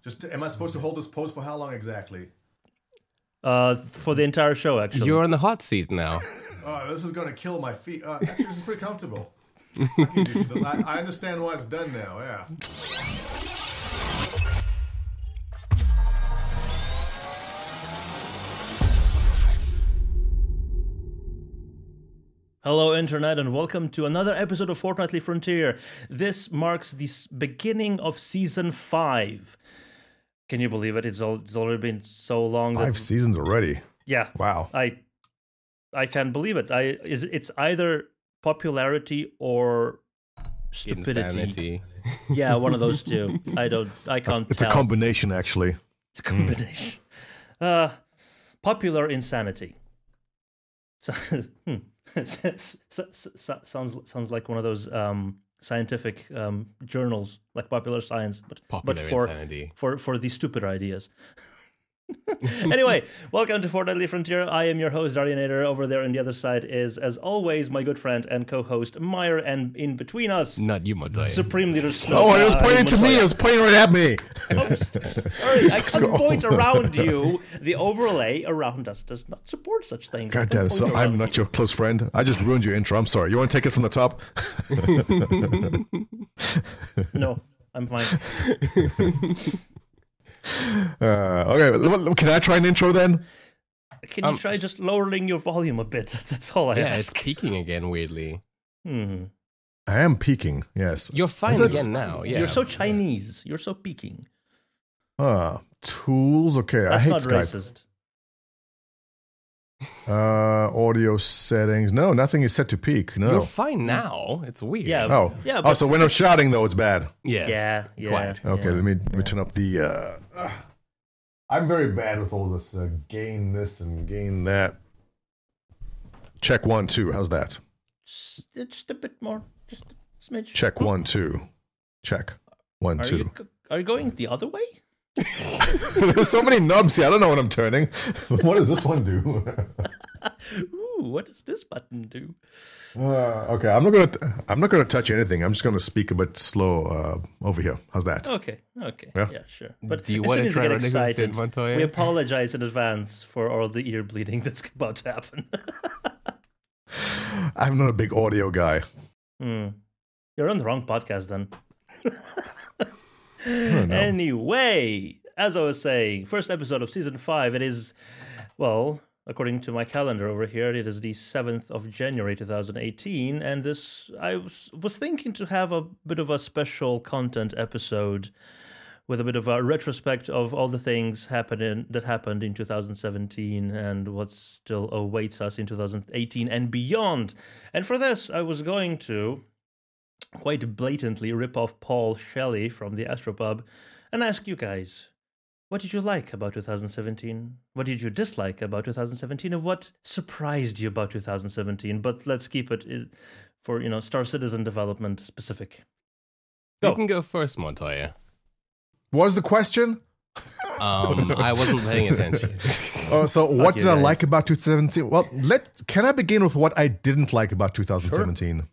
Just, am I supposed to hold this pose for how long exactly? For the entire show, actually. You're in the hot seat now. This is going to kill my feet. Actually, this is pretty comfortable. I can get used to this. I understand why it's done now, yeah. Hello, Internet, and welcome to another episode of Fortnightly Frontier. This marks the beginning of Season 5. Can you believe it? It's already been so long. 5 seasons already? Yeah. Wow. I can't believe it. It's either popularity or stupidity. Insanity. Yeah, one of those two. I can't It's tell. a combination, actually. It's a combination. Popular insanity. Sounds like one of those scientific journals, like Popular Science, but Insanity. for the stupid ideas. Anyway, welcome to Fortnightly Frontier. I am your host, Darjanator. Over there on the other side is, as always, my good friend and co-host, Myre, and in between us, Not you, Montoya. Supreme Leader Snow. Oh, it was pointing to me. It was pointing right at me. Sorry, I can't point around you. The overlay around us does not support such things. God damn it. So I'm not your close friend. I just ruined your intro. I'm sorry. You want to take it from the top? No, I'm fine. Okay, can I try an intro then? Can you try just lowering your volume a bit? That's all I Yeah, ask. it's peaking again weirdly. I am peaking, yes. You're fine again now. Yeah. You're so Chinese. You're so peaking. Tools. Okay, That's I hate not Skype. racist. Audio settings. No, nothing is set to peak. No. You're fine now. It's weird. Yeah. Oh, Yeah, oh, but- so when I'm shouting though, it's bad. Yes. Yeah. Quite. Okay, yeah. let me turn up the. I'm very bad with all this gain this and gain that. Check 1 2. How's that? Just a bit more. Just a smidge. Check 1 2. Check 1 2. Are you going the other way? There's so many knobs here. I don't know what I'm turning. What does this one do? Ooh, what does this button do? Okay, I'm not gonna touch anything. I'm just gonna speak a bit slow over here. How's that? Okay. Yeah. Yeah, sure. But Do you as wanna soon as try you get running this excited, in, Montoya? we apologize in advance for all the ear bleeding that's about to happen. I'm not a big audio guy. You're on the wrong podcast then. I don't know. Anyway, as I was saying, first episode of Season 5, it is, well, according to my calendar over here, it is the 7th of January 2018, and this, I was thinking to have a bit of a special content episode with a bit of a retrospect of all the things that happened in 2017 and what still awaits us in 2018 and beyond. And for this, I was going to quite blatantly rip off Paul Shelley from the Astropub and ask you guys, what did you like about 2017? What did you dislike about 2017? And what surprised you about 2017? But let's keep it for, Star Citizen development specific. Go. You can go first, Montoya. What was the question? I wasn't paying attention. So what you did I guys. like about 2017? Well, can I begin with what I didn't like about 2017?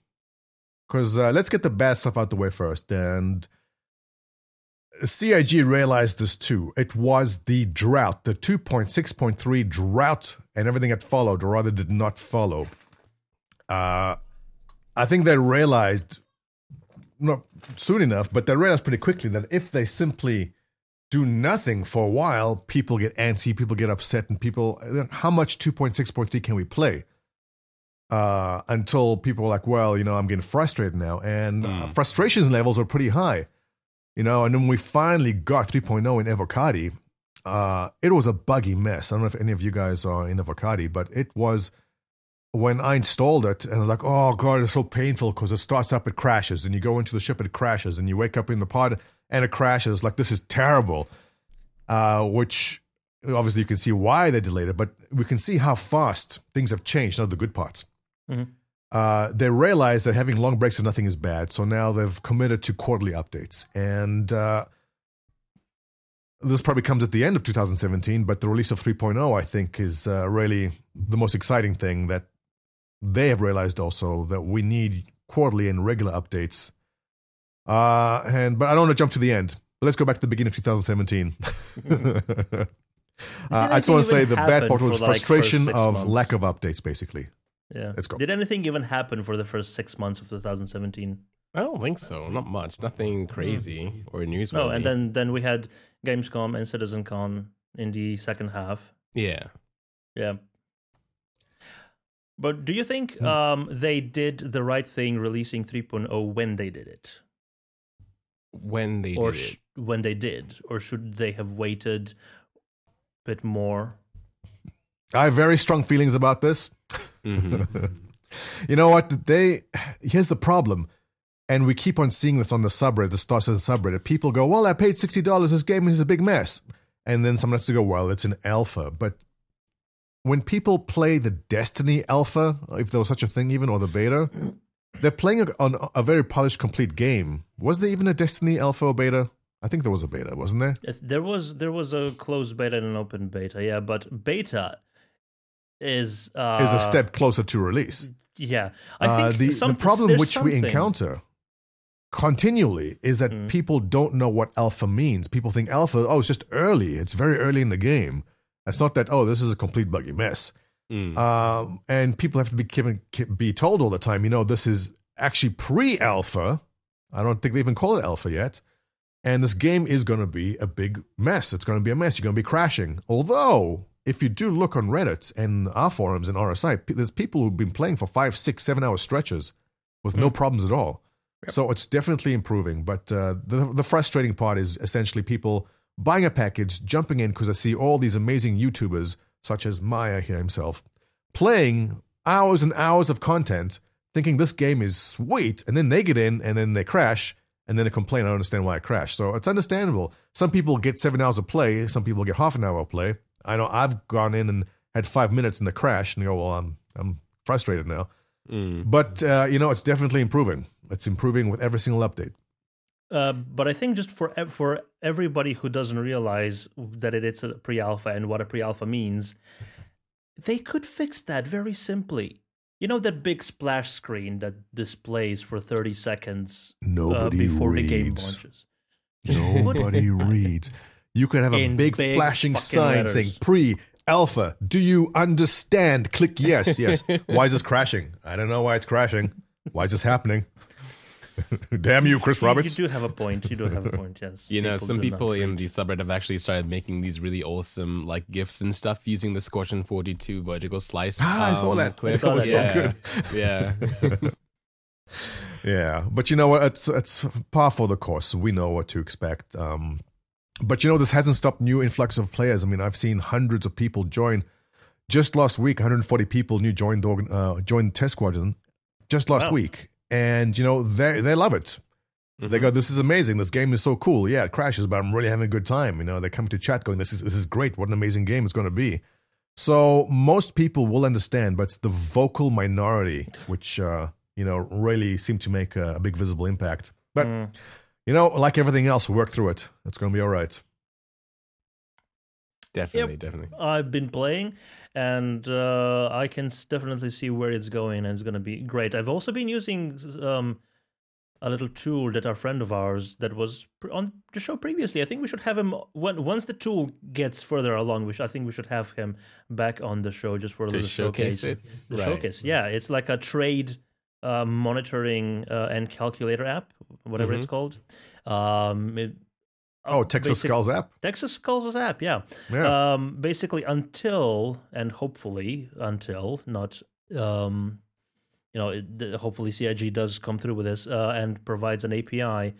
Because let's get the bad stuff out the way first. And CIG realized this too. It was the drought, the 2.6.3 drought, and everything that followed, or rather did not follow. I think they realized, not soon enough, but they realized pretty quickly that if they simply do nothing for a while, people get antsy, people get upset, and how much 2.6.3 can we play? Until people are like, well, I'm getting frustrated now. And frustration levels are pretty high. And then when we finally got 3.0 in Evocati, it was a buggy mess. I don't know if any of you guys are in Evocati, but it was when I installed it, and I was like, oh, God, it's so painful because it starts up, it crashes, and you go into the ship, it crashes, and you wake up in the pod, and it crashes. Like, this is terrible. Which, obviously, you can see why they delayed it, but we can see how fast things have changed, not the good parts. Mm-hmm. They realized that having long breaks of nothing is bad, so now they've committed to quarterly updates. And this probably comes at the end of 2017, but the release of 3.0, I think, is really the most exciting thing that they have realized also, that we need quarterly and regular updates. But I don't want to jump to the end. But let's go back to the beginning of 2017. I just anything want to say even the bad part happen was for, like, frustration first 6 of months? lack of updates, basically. Yeah. Let's go. Did anything even happen for the first 6 months of 2017? I don't think so. Not much. Nothing crazy or newsworthy. No, and then we had Gamescom and CitizenCon in the second half. Yeah. Yeah. But do you think they did the right thing releasing 3.0 when they did it? When they Or did it. when they did? Or should they have waited a bit more? I have very strong feelings about this. Mm-hmm. You know what? Here's the problem. And we keep on seeing this on the subreddit, the Star Citizen subreddit. People go, well, I paid $60. This game is a big mess. And then someone has to go, well, it's an alpha. But when people play the Destiny alpha, if there was such a thing even, or the beta, they're playing on a very polished, complete game. Was there even a Destiny alpha or beta? I think there was a beta, wasn't there? There was a closed beta and an open beta, yeah. But beta is a step closer to release. Yeah. I think the problem which we encounter continually is that people don't know what alpha means. People think alpha, it's just early. It's very early in the game. It's not that, this is a complete buggy mess. And people have to be told all the time, this is actually pre-alpha. I don't think they even call it alpha yet. And this game is going to be a big mess. It's going to be a mess. You're going to be crashing. Although, if you do look on Reddit and our forums and RSI, there's people who've been playing for 5, 6, 7 hour stretches with no problems at all. Yep. So it's definitely improving. But the frustrating part is essentially people buying a package, jumping in because I see all these amazing YouTubers, such as Myre here himself, playing hours and hours of content, thinking this game is sweet, and then they get in, and then they crash, and then they complain, I don't understand why it crashed. So it's understandable. Some people get 7 hours of play, some people get half an hour of play. I know I've gone in and had 5 minutes in the crash, and go, well, I'm frustrated now. But, it's definitely improving. It's improving with every single update. But I think just for everybody who doesn't realize that it's a pre-alpha and what a pre-alpha means, they could fix that very simply. You know that big splash screen that displays for 30 seconds before the game launches? Nobody reads. You could have a big flashing sign letters saying pre-alpha. Do you understand? Click yes. Why is this crashing? I don't know why it's crashing. Why is this happening? Damn you, Chris Roberts. You do have a point. Yes. Some people in the subreddit have actually started making these really awesome GIFs and stuff using the Squadron 42 vertical slice. I saw that. Clips. That was so good. Yeah. Yeah, but you know what? It's par for the course. We know what to expect. But this hasn't stopped new influx of players. I mean, I've seen hundreds of people join. Just last week, 140 people joined Test Squadron just last week. And, they love it. They go, this is amazing. This game is so cool. Yeah, it crashes, but I'm really having a good time. They come to chat going, this is great. What an amazing game it's going to be. So most people will understand, but it's the vocal minority, which, really seem to make a big visible impact. But, like everything else, we'll work through it. It's going to be all right. Definitely. I've been playing, and I can definitely see where it's going, and it's going to be great. I've also been using a little tool that our friend of ours that was on the show previously. I think we should have him once the tool gets further along. I think we should have him back on the show just for a little showcase. Showcase, yeah. It's like a trade monitoring and calculator app, whatever it's called. Texas Skulls app? Texas Skulls app, yeah. Basically, hopefully CIG does come through with this and provides an API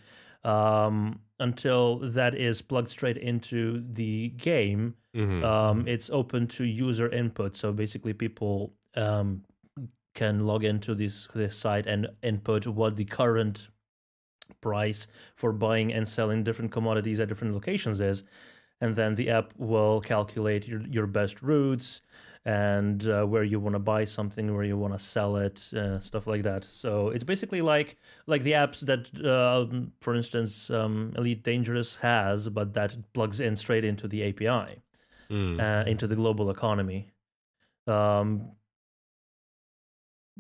until that is plugged straight into the game. It's open to user input. So basically, people can log into this site and input what the current price for buying and selling different commodities at different locations is, and then the app will calculate your best routes and where you want to buy something, where you want to sell it, stuff like that. So it's basically like the apps that, for instance, Elite Dangerous has, but that plugs in straight into the API, into the global economy.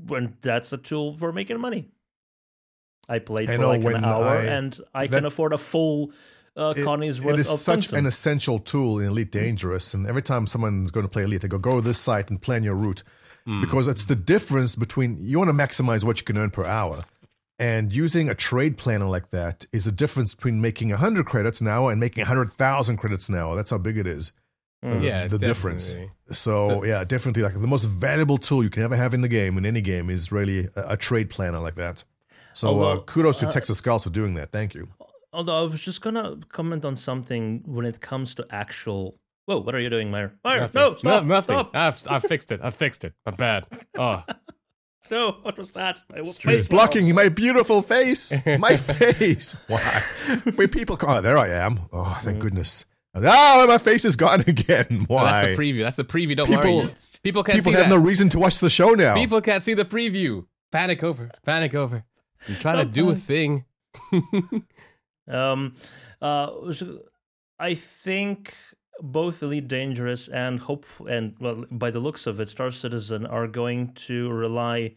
When that's a tool for making money. I played for an hour, and I can afford a full Connie's It worth is of such tungsten. an essential tool in Elite Dangerous, and every time someone's going to play Elite, they go to this site and plan your route, because it's the difference between, you want to maximize what you can earn per hour, and using a trade planner like that is the difference between making 100 credits an hour and making 100,000 credits an hour. That's how big it is. Yeah, the difference. So yeah, definitely, like the most valuable tool you can ever have in the game, in any game, is really a trade planner like that. So Although, kudos to Texas Skulls for doing that. Thank you. Although I was just gonna comment on something when it comes to actual. Whoa! What are you doing, Myre? Myre, no, stop! Nothing. Stop. I fixed it. I fixed it. I'm bad. Oh, No, what was that? My He's face blocking my beautiful face. My face. Why? When people come, oh, there I am. Oh, thank goodness. Oh, my face is gone again. Why? oh, that's the preview. That's the preview. Don't worry. People can't People see have that. no reason to watch the show now. People can't see the preview. Panic over. Panic over. I'm trying to do a thing. I think both Elite Dangerous and well, by the looks of it, Star Citizen are going to rely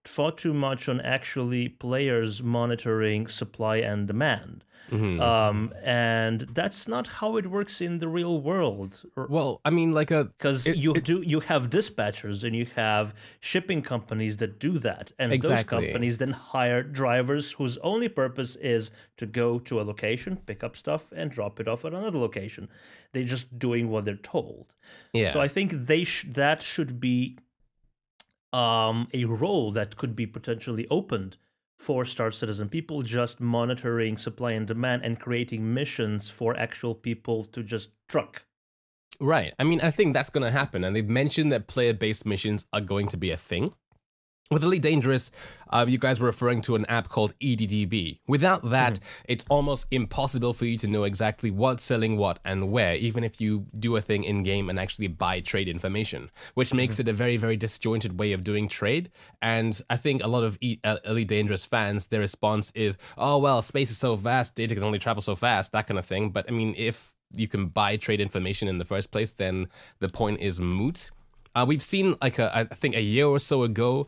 far too much on actually players monitoring supply and demand. And that's not how it works in the real world. Well, I mean, like Because you have dispatchers and you have shipping companies that do that, and Exactly. those companies then hire drivers whose only purpose is to go to a location, pick up stuff, and drop it off at another location. They're just doing what they're told. yeah. So I think that should be a role that could be potentially opened for Star Citizen. People just monitoring supply and demand and creating missions for actual people to just truck. Right. I mean, I think that's going to happen. And they've mentioned that player-based missions are going to be a thing. With Elite Dangerous, you guys were referring to an app called EDDB. Without that, it's almost impossible for you to know exactly what's selling what and where, even if you do a thing in-game and actually buy trade information, which makes it a very, very disjointed way of doing trade. And I think a lot of Elite Dangerous fans, their response is, oh, well, space is so vast, data can only travel so fast, that kind of thing. But I mean, if you can buy trade information in the first place, then the point is moot. We've seen, like, I think a year or so ago,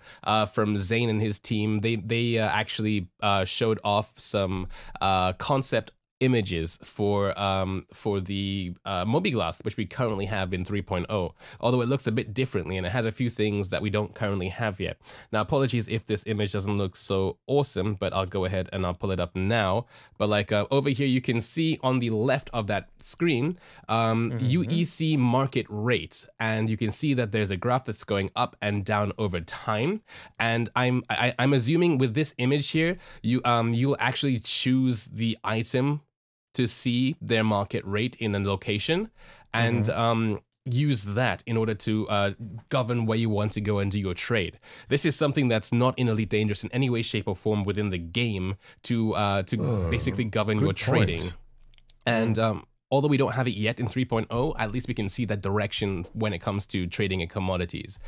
from Zane and his team, they actually showed off some concept images for the Mobiglass, which we currently have in 3.0, although it looks a bit differently and it has a few things that we don't currently have yet. Now, apologies if this image doesn't look so awesome, but I'll go ahead and I'll pull it up now. But like over here, you can see on the left of that screen, UEC market rate, and you can see that there's a graph that's going up and down over time. And I'm assuming with this image here, you'll actually choose the item to see their market rate in a location, and use that in order to govern where you want to go and do your trade. This is something that's not in Elite Dangerous in any way, shape, or form within the game to basically govern your trading. And although we don't have it yet in 3.0, at least we can see that direction when it comes to trading in commodities.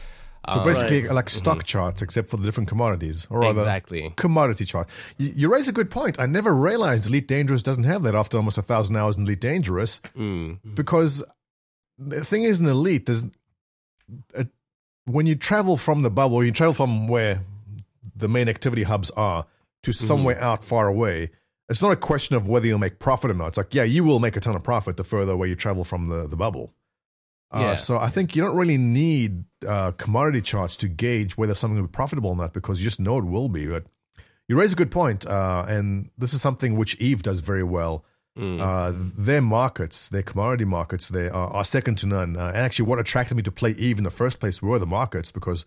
So basically, like stock charts, except for the different commodities, or rather, Exactly. commodity chart. You raise a good point. I never realized Elite Dangerous doesn't have that after almost 1,000 hours in Elite Dangerous, because the thing is, in Elite, when you travel from the bubble, you travel from where the main activity hubs are to somewhere out far away. It's not a question of whether you'll make profit or not. It's like, yeah, you will make a ton of profit the further away you travel from the bubble. So I think you don't really need commodity charts to gauge whether something will be profitable or not, because you just know it will be. But you raise a good point, and this is something which EVE does very well. Their markets, their commodity markets, they are second to none. And actually, what attracted me to play EVE in the first place were the markets, because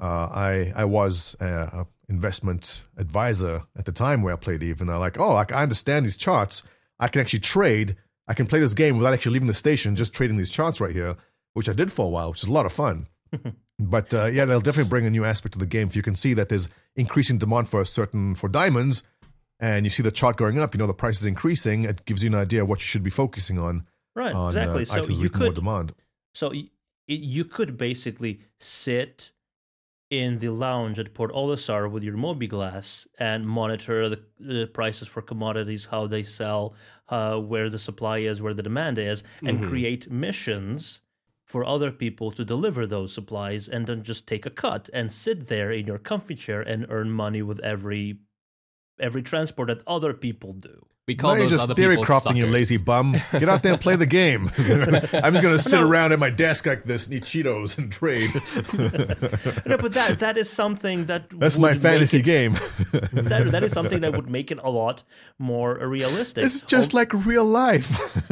I was an investment advisor at the time where I played EVE, and I understand these charts. I can actually trade. I can play this game without actually leaving the station, just trading these charts right here, which I did for a while, which is a lot of fun. But yeah, they'll definitely bring a new aspect to the game. If you can see that there's increasing demand for diamonds, and you see the chart going up, the price is increasing, it gives you an idea of what you should be focusing on. Right, exactly. So items with more demand. So you could basically sit in the lounge at Port Olisar with your Mobiglass and monitor the prices for commodities, how they sell, where the supply is, where the demand is, and create missions for other people to deliver those supplies, and then just take a cut and sit there in your comfy chair and earn money with every transport that other people do. We call Now you're those just other theory people crafting, you suckers. lazy bum. Get out there and play the game. I'm just going to sit around at my desk like this and eat Cheetos and trade. No, but that is something That's my fantasy game. That is something that would make it a lot more realistic. It's just like real life.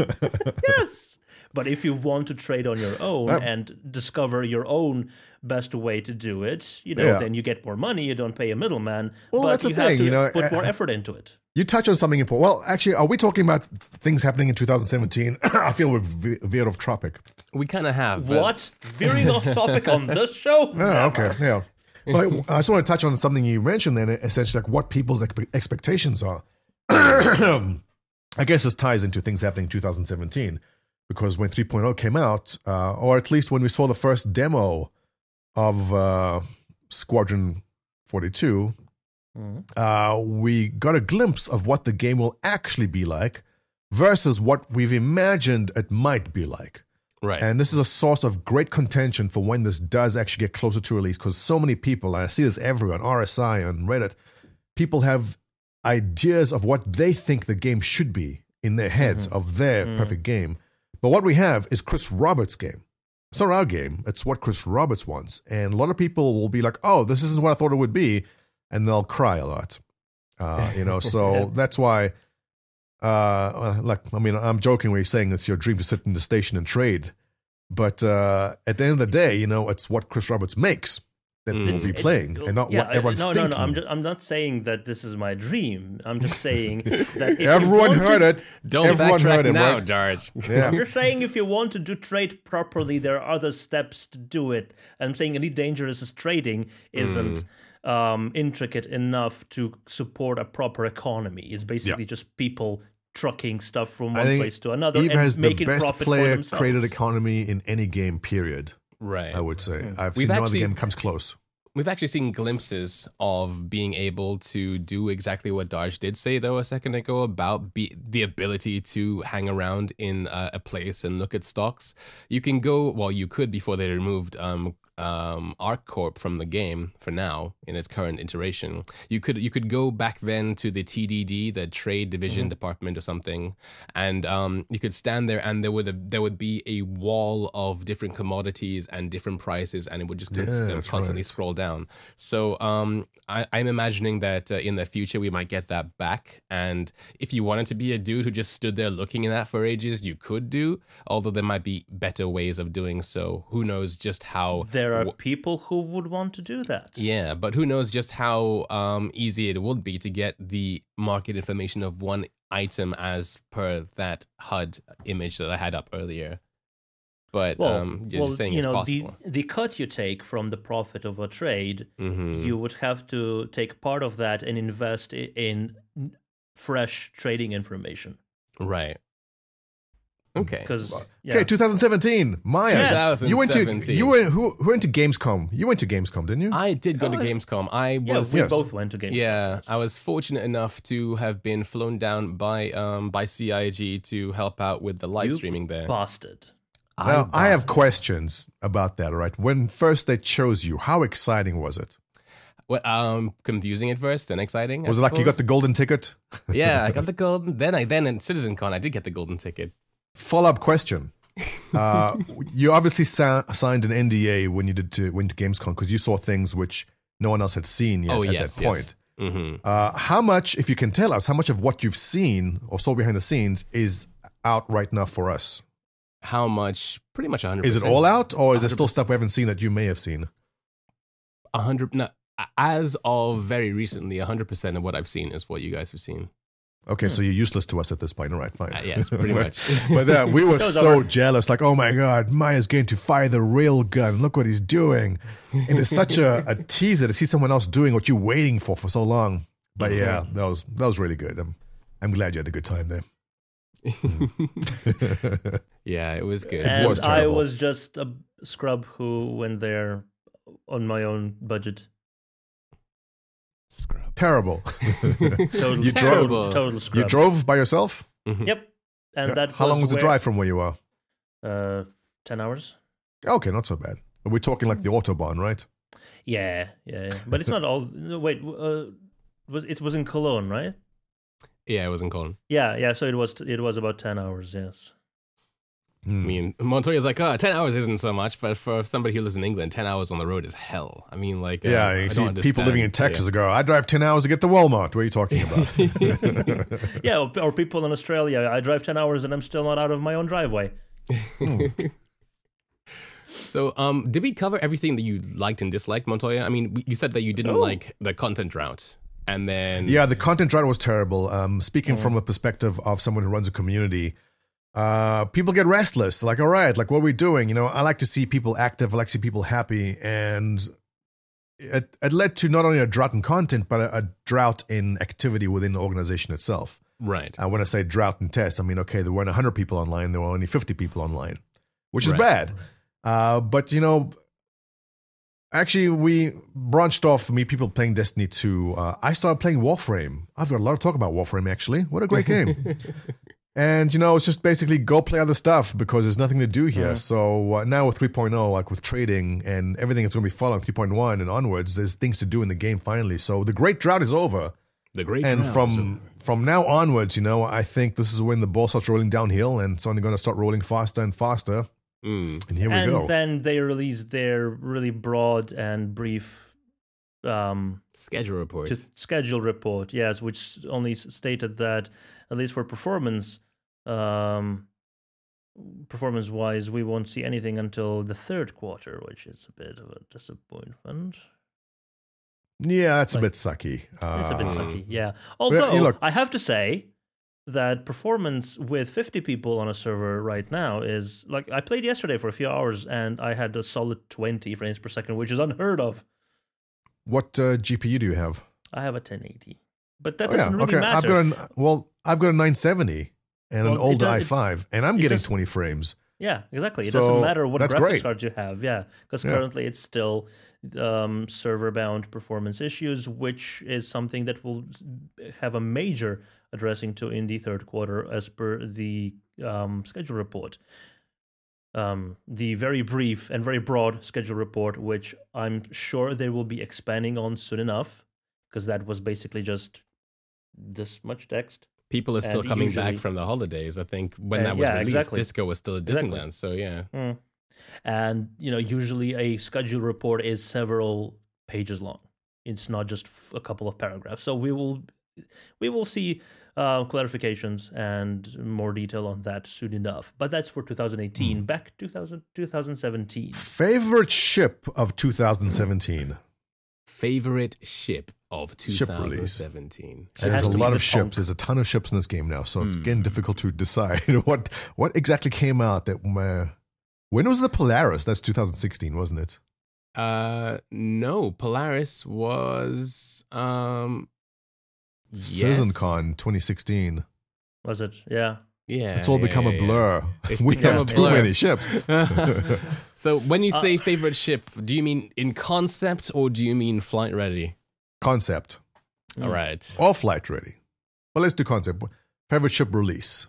Yes. But if you want to trade on your own and discover your own best way to do it, then you get more money. You don't pay a middleman. Well, but that's the you thing, have to put more effort into it. You touch on something important. Well, actually, are we talking about things happening in 2017? I feel we've veered off topic. We kind of have. But... What? Veering off topic on this show? Oh, okay, yeah. But I just want to touch on something you mentioned then, essentially like what people's expectations are. I guess this ties into things happening in 2017, because when 3.0 came out, or at least when we saw the first demo of Squadron 42, we got a glimpse of what the game will actually be like versus what we've imagined it might be like. Right. And this is a source of great contention for when this does actually get closer to release, because so many people, and I see this everywhere on RSI, on Reddit, people have ideas of what they think the game should be in their heads of their perfect game. But what we have is Chris Roberts' game. It's not our game. It's what Chris Roberts wants. And a lot of people will be like, oh, this isn't what I thought it would be. And they'll cry a lot. So that's why, I'm joking when you're saying it's your dream to sit in the station and trade. But at the end of the day, it's what Chris Roberts makes that we'll be playing, and not what everyone's thinking. No. I'm not saying that this is my dream. I'm just saying that if everyone heard it. Don't everyone backtrack heard it, now, right? Darj. Yeah. I'm just saying if you want to do trade properly, there are other steps to do it. I'm saying Elite Dangerous' trading isn't intricate enough to support a proper economy. It's basically just people trucking stuff from one place to another Eve and has making the best profit for player themselves. created economy in any game, period. Right. I would say. I've We've seen no other actually- game comes close. We've actually seen glimpses of being able to do exactly what Darj did say, though, a second ago, about the ability to hang around in a place and look at stocks. You can go, well, you could before they removed ArcCorp from the game for now in its current iteration. You could go back then to the TDD, the Trade Division Department or something, and you could stand there and there would be a wall of different commodities and different prices, and it would just constantly scroll down. So I'm imagining that in the future we might get that back, and if you wanted to be a dude who just stood there looking at that for ages, you could do, although there might be better ways of doing so. Who knows just how... There are people who would want to do that. Yeah, but who knows just how easy it would be to get the market information of one item as per that HUD image that I had up earlier. But just saying it's possible. The cut you take from the profit of a trade, you would have to take part of that and invest in fresh trading information. Right. Okay. Okay, 2017. Myre. Yes. You went to Gamescom. You went to Gamescom, didn't you? I did go to Gamescom. We both went to Gamescom. Yeah, I was fortunate enough to have been flown down by CIG to help out with the live streaming there. Bastard. Now, I have questions about that, all right? When first they chose you, how exciting was it? Well, confusing at first, then exciting. Was it like you got the golden ticket? Yeah, I got the golden. Then in CitizenCon, I did get the golden ticket. Follow-up question. You obviously signed an NDA when you went to Gamescom because you saw things which no one else had seen yet at that point. Yes. Mm-hmm. How much, if you can tell us, how much of what you've seen or saw behind the scenes is out right now for us? How much? Pretty much 100%. Is it all out, or is there still stuff we haven't seen that you may have seen? 100. No, as of very recently, 100% of what I've seen is what you guys have seen. Okay, so you're useless to us at this point. All right, fine. Yes, pretty much. But we were so jealous. Like, oh my God, Maya's going to fire the real gun. Look what he's doing. And it's such a teaser to see someone else doing what you're waiting for so long. But yeah, that was really good. I'm glad you had a good time there. Yeah, it was good. And I was just a scrub who went there on my own budget. Scrub. Terrible. Total scrub. You drove by yourself? Mm-hmm. Yep. And How long was the drive from where you are? 10 hours. Okay, not so bad. We're talking like the Autobahn, right? Yeah. But it's not all. No, wait, it was in Cologne, right? Yeah, it was in Cologne. Yeah. So it was about 10 hours. Yes. I mean, Montoya's like, 10 hours isn't so much, but for somebody who lives in England, 10 hours on the road is hell. I mean, like, you see people living in Texas go, I drive 10 hours to get to Walmart. What are you talking about? Yeah, or people in Australia, I drive 10 hours and I'm still not out of my own driveway. So, did we cover everything that you liked and disliked, Montoya? I mean, you said that you didn't like the content drought, and then... Yeah, the content drought was terrible. Speaking from a perspective of someone who runs a community, people get restless. Like, all right, like, what are we doing? I like to see people active. I like to see people happy. And it led to not only a drought in content, but a drought in activity within the organization itself. Right. When I say drought in test, I mean, okay, there weren't 100 people online. There were only 50 people online, which is bad. But, actually, we branched off from me, people playing Destiny 2. I started playing Warframe. I've got a lot to talk about Warframe, actually. What a great game. And, it's just basically go play other stuff because there's nothing to do here. So now with 3.0, like with trading and everything that's going to be following 3.1 and onwards, there's things to do in the game finally. So the great drought is over. From now onwards, I think this is when the ball starts rolling downhill and it's only going to start rolling faster and faster. And here we go. And then they released their really broad and brief schedule report, yes, which only stated that, at least for performance-wise, we won't see anything until the third quarter, which is a bit of a disappointment. Yeah, that's a bit sucky. It's a bit sucky, yeah. Although, I have to say that performance with 50 people on a server right now is, like, I played yesterday for a few hours, and I had a solid 20 frames per second, which is unheard of. What GPU do you have? I have a 1080. But that doesn't really matter. I've got a 970 and an old i5, and I'm getting 20 frames. Yeah, exactly. It doesn't matter what graphics card you have. Yeah, because currently it's still server-bound performance issues, which is something that will have a major addressing to in the third quarter as per the schedule report. The very brief and very broad schedule report, which I'm sure they will be expanding on soon enough, because that was basically just this much text. People are still coming back from the holidays. I think when that was released, Disco was still at Disneyland. So yeah. And usually a schedule report is several pages long. It's not just a couple of paragraphs. So we will see clarifications and more detail on that soon enough. But that's for 2018. Back 2017. Favorite ship of 2017. Favorite ship of 2017. There's a lot of ships. There's a ton of ships in this game now, so it's getting difficult to decide what exactly came out. That when was the Polaris? That's 2016, wasn't it? No, Polaris was CitizenCon 2016. Was it? Yeah. Yeah, it's all become a blur. We have too many ships. So when you say favorite ship, do you mean in concept or do you mean flight ready? Concept. All right. Or flight ready. Well, let's do concept. Favorite ship release.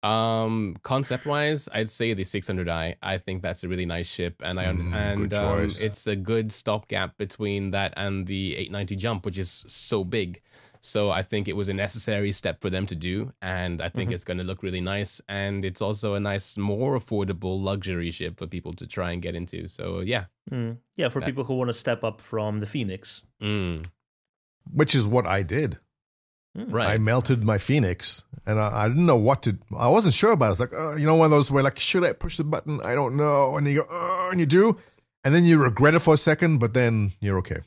Concept wise, I'd say the 600i. I think that's a really nice ship, and I understand it's a good stopgap between that and the 890 jump, which is so big. So I think it was a necessary step for them to do, and I think it's going to look really nice. And it's also a nice, more affordable luxury ship for people to try and get into. So yeah. Yeah, for people who want to step up from the Phoenix. Which is what I did. Right. I melted my Phoenix, and I didn't know what to... I wasn't sure about it. It's like, one of those where, like, should I push the button? I don't know. And you go, and you do. And then you regret it for a second, but then you're okay.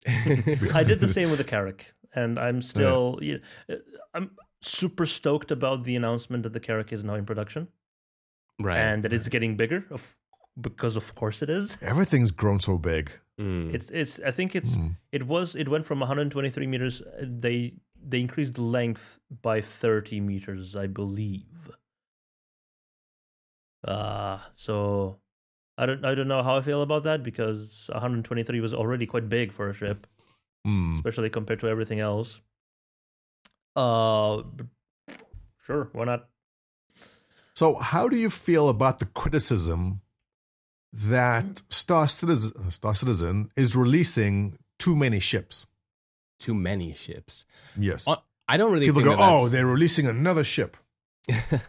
I did the same with the Carrack. And I'm still, I'm super stoked about the announcement that the Carrack is now in production, right? And that it's getting bigger, because of course it is. Everything's grown so big. It's. I think it went from 123 meters. They increased the length by 30 meters, I believe. So I don't know how I feel about that, because 123 was already quite big for a ship. Especially compared to everything else. Sure, why not? So how do you feel about the criticism that Star Citizen is releasing too many ships? Too many ships? Yes. I don't really People think go, oh, they're releasing another ship.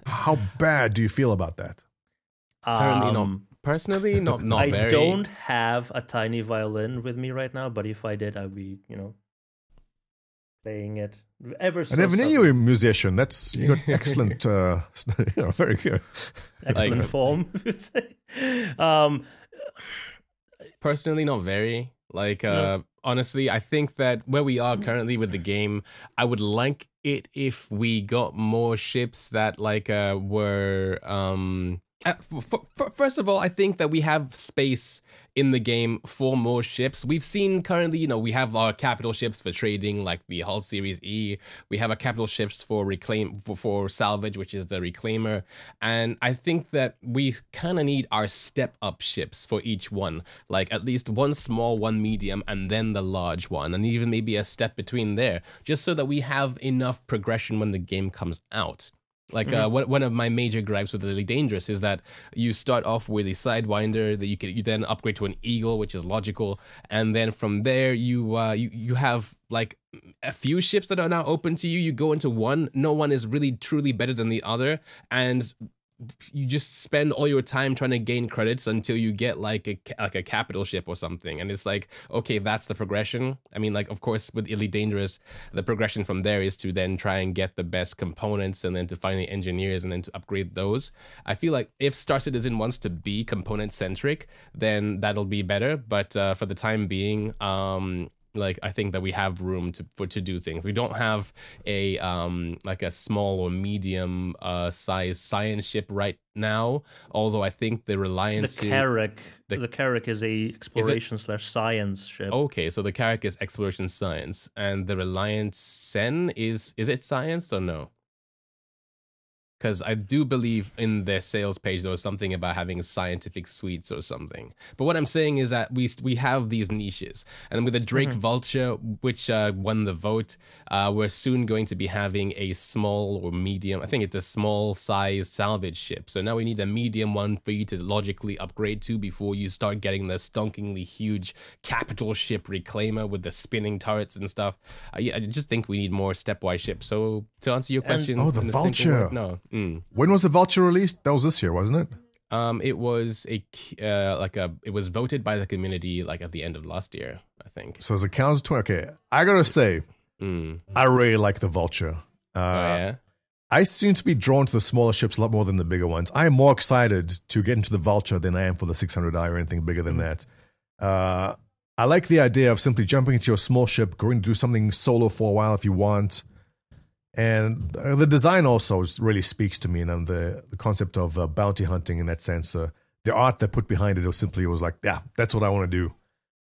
How bad do you feel about that? Currently not. Personally, not I very. don't have a tiny violin with me right now, but if I did, I'd be, playing it ever so I never knew you were a musician. That's you got excellent, very good. Excellent form, I would say. Personally, not very. Honestly, I think that where we are currently with the game, I would like it if we got more ships that were first of all, I think that we have space in the game for more ships. We've seen currently, we have our capital ships for trading, like the Hull Series E. We have our capital ships for for salvage, which is the Reclaimer. And I think that we kind of need our step-up ships for each one. Like at least one small, one medium, and then the large one. And even maybe a step between there, just so that we have enough progression when the game comes out. One of my major gripes with Elite Dangerous is that you start off with a Sidewinder that you then upgrade to an Eagle, which is logical, and then from there you have like a few ships that are now open to you. You go into one, no one is really truly better than the other, and you just spend all your time trying to gain credits until you get like a capital ship or something. And it's like, okay, that's the progression. I mean, like, of course, with Elite Dangerous, the progression from there is to then try and get the best components and then to find the engineers and then to upgrade those. I feel like if Star Citizen wants to be component centric, then that'll be better. But for the time being, I think that we have room to do things. We don't have a small or medium size science ship right now. Although I think the Reliance, the Carrack is a exploration / science ship. Okay, so the Carrack is exploration science, and the Reliance Sen is it science or no? Because I do believe in their sales page there was something about having scientific suites or something. But what I'm saying is that we have these niches. And with the Drake Vulture, which won the vote, we're soon going to be having a small or medium, I think it's a small size salvage ship. So now we need a medium one for you to logically upgrade to before you start getting the stonkingly huge capital ship Reclaimer with the spinning turrets and stuff. I just think we need more stepwise ships. So to answer your question... the Vulture. No. When was the Vulture released? That was this year, wasn't it? It was it was voted by the community like at the end of last year, I think. So as a count of 20, okay, I gotta say, I really like the Vulture. Yeah? I seem to be drawn to the smaller ships a lot more than the bigger ones. I am more excited to get into the Vulture than I am for the 600i or anything bigger than that. I like the idea of simply jumping into your small ship, going to do something solo for a while if you want. And the design also really speaks to me, and the concept of bounty hunting in that sense. The art they put behind it was like, yeah, that's what I want to do.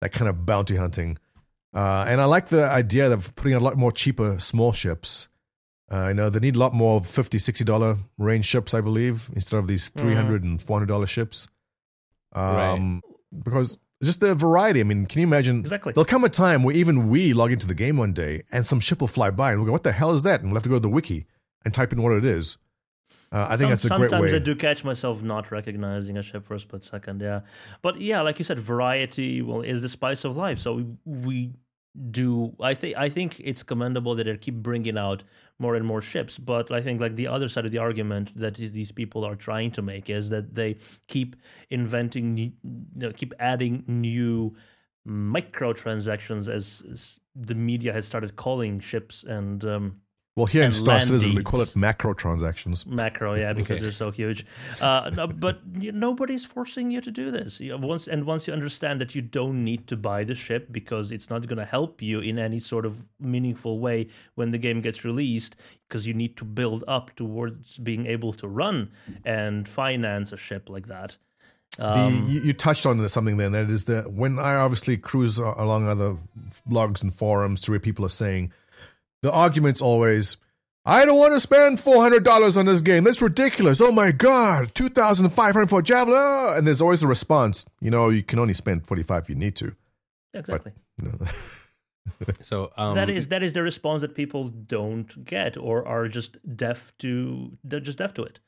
That kind of bounty hunting. And I like the idea of putting a lot more cheaper small ships. They need a lot more $50, $60 range ships, I believe, instead of these $300 and $400 ships. Right. Because just the variety. I mean, can you imagine? Exactly. There'll come a time where even we log into the game one day and some ship will fly by and we'll go, what the hell is that? And we'll have to go to the wiki and type in what it is. I think that's a great way. Sometimes I do catch myself not recognizing a ship for a split second, yeah. But yeah, like you said, variety is the spice of life. So we do. I think it's commendable that they keep bringing out more and more ships. But I think like the other side of the argument that these people are trying to make is that they keep inventing, keep adding new microtransactions as the media has started calling ships and. Well, here in Star Citizen, we deeds. call it macro transactions. Macro, yeah, because they're so huge. No, but nobody's forcing you to do this. Once you understand that you don't need to buy the ship because it's not going to help you in any sort of meaningful way when the game gets released, because you need to build up towards being able to run and finance a ship like that. You touched on something there, and that is that when I obviously cruise along other blogs and forums to where people are saying, the argument's always, I don't want to spend $400 on this game. That's ridiculous. Oh my God, $2,500 for a Javelin. And there's always a response. You can only spend $45 if you need to. Exactly. But, So that is the response that people don't get or are just deaf to. They're just deaf to it.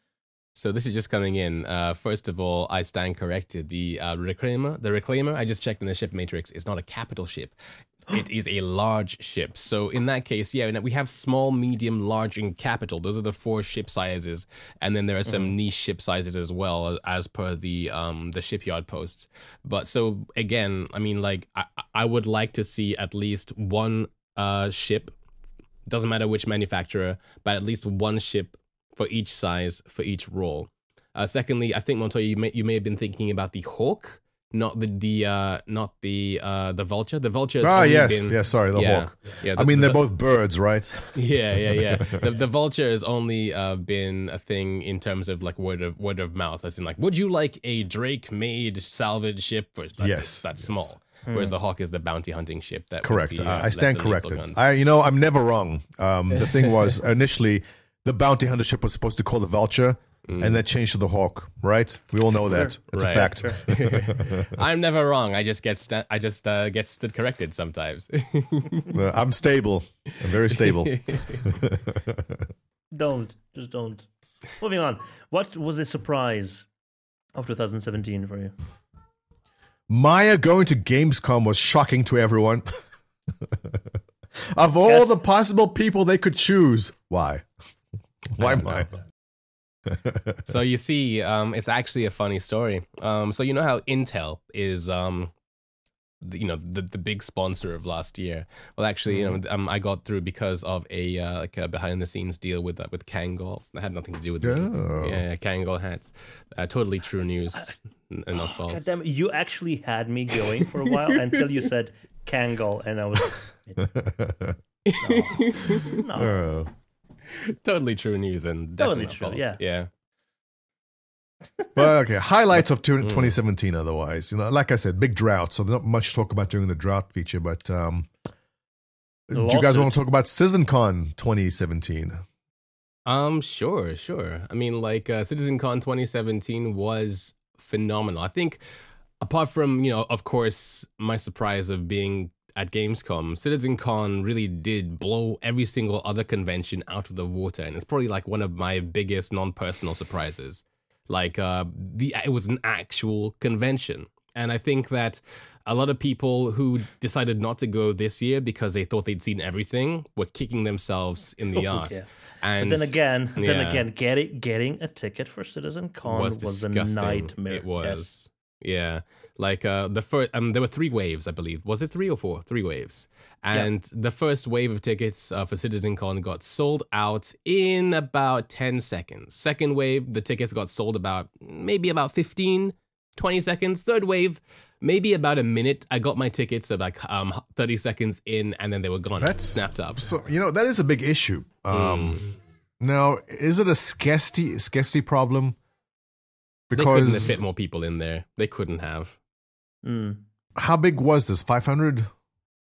So this is just coming in. First of all, I stand corrected. The Reclaimer, I just checked in the ship matrix, is not a capital ship. it is a large ship. So in that case, yeah, we have small, medium, large, and capital. Those are the 4 ship sizes, and then there are some niche ship sizes as well, as per the shipyard posts. But so again, I mean, like I would like to see at least one ship. Doesn't matter which manufacturer, but at least one ship for each size for each role. Secondly, I think Montoya, you may have been thinking about the Hawk. Not the vulture. The vulture. Sorry, the hawk. Yeah, I mean, they're both birds, right? Yeah. The vulture has only been a thing in terms of like word of mouth, as in like, would you like a Drake-made salvage ship? That's small. Whereas the hawk is the bounty hunting ship. That correct. Would be, I stand corrected. guns. I'm never wrong. The thing was initially the bounty hunter ship was supposed to call the vulture. And then changed to the hawk, right? We all know that. It's a fact. I'm never wrong. I just get stood corrected sometimes. I'm stable. I'm very stable. Just don't. Moving on. What was the surprise of 2017 for you? Myre going to Gamescom was shocking to everyone. Of all the possible people they could choose, why? Why Myre? So you see, it's actually a funny story. So you know how Intel is, the big sponsor of last year. Well, actually, I got through because of a behind the scenes deal with Kangol. That had nothing to do with Kangol hats. Totally true news, and not false. God damn it, you actually had me going for a while until you said Kangol, and I was no. Totally true news and definitely totally true, false. Yeah. Well, okay. Highlights of 2017. Otherwise, like I said, big drought. So there's not much to talk about during the drought feature. But do you guys want to talk about CitizenCon 2017? Sure. I mean, like CitizenCon 2017 was phenomenal. I think, apart from of course, my surprise of being at Gamescom, CitizenCon really did blow every single other convention out of the water, and it's probably like one of my biggest non-personal surprises. Like it was an actual convention, and I think that a lot of people who decided not to go this year because they thought they'd seen everything were kicking themselves in the ass. Yeah. And but then again, getting a ticket for CitizenCon was a nightmare. It was. Yeah, like the first, there were 3 waves, I believe. Was it 3 or 4? 3 waves. And the first wave of tickets for CitizenCon got sold out in about 10 seconds. Second wave, the tickets got sold about 15, 20 seconds. Third wave, maybe about a minute. I got my tickets about 30 seconds in, and then they were gone. That's snapped up. So that is a big issue. Now, is it a scarcity problem? Because they couldn't have fit more people in there. They couldn't have. How big was this? 500?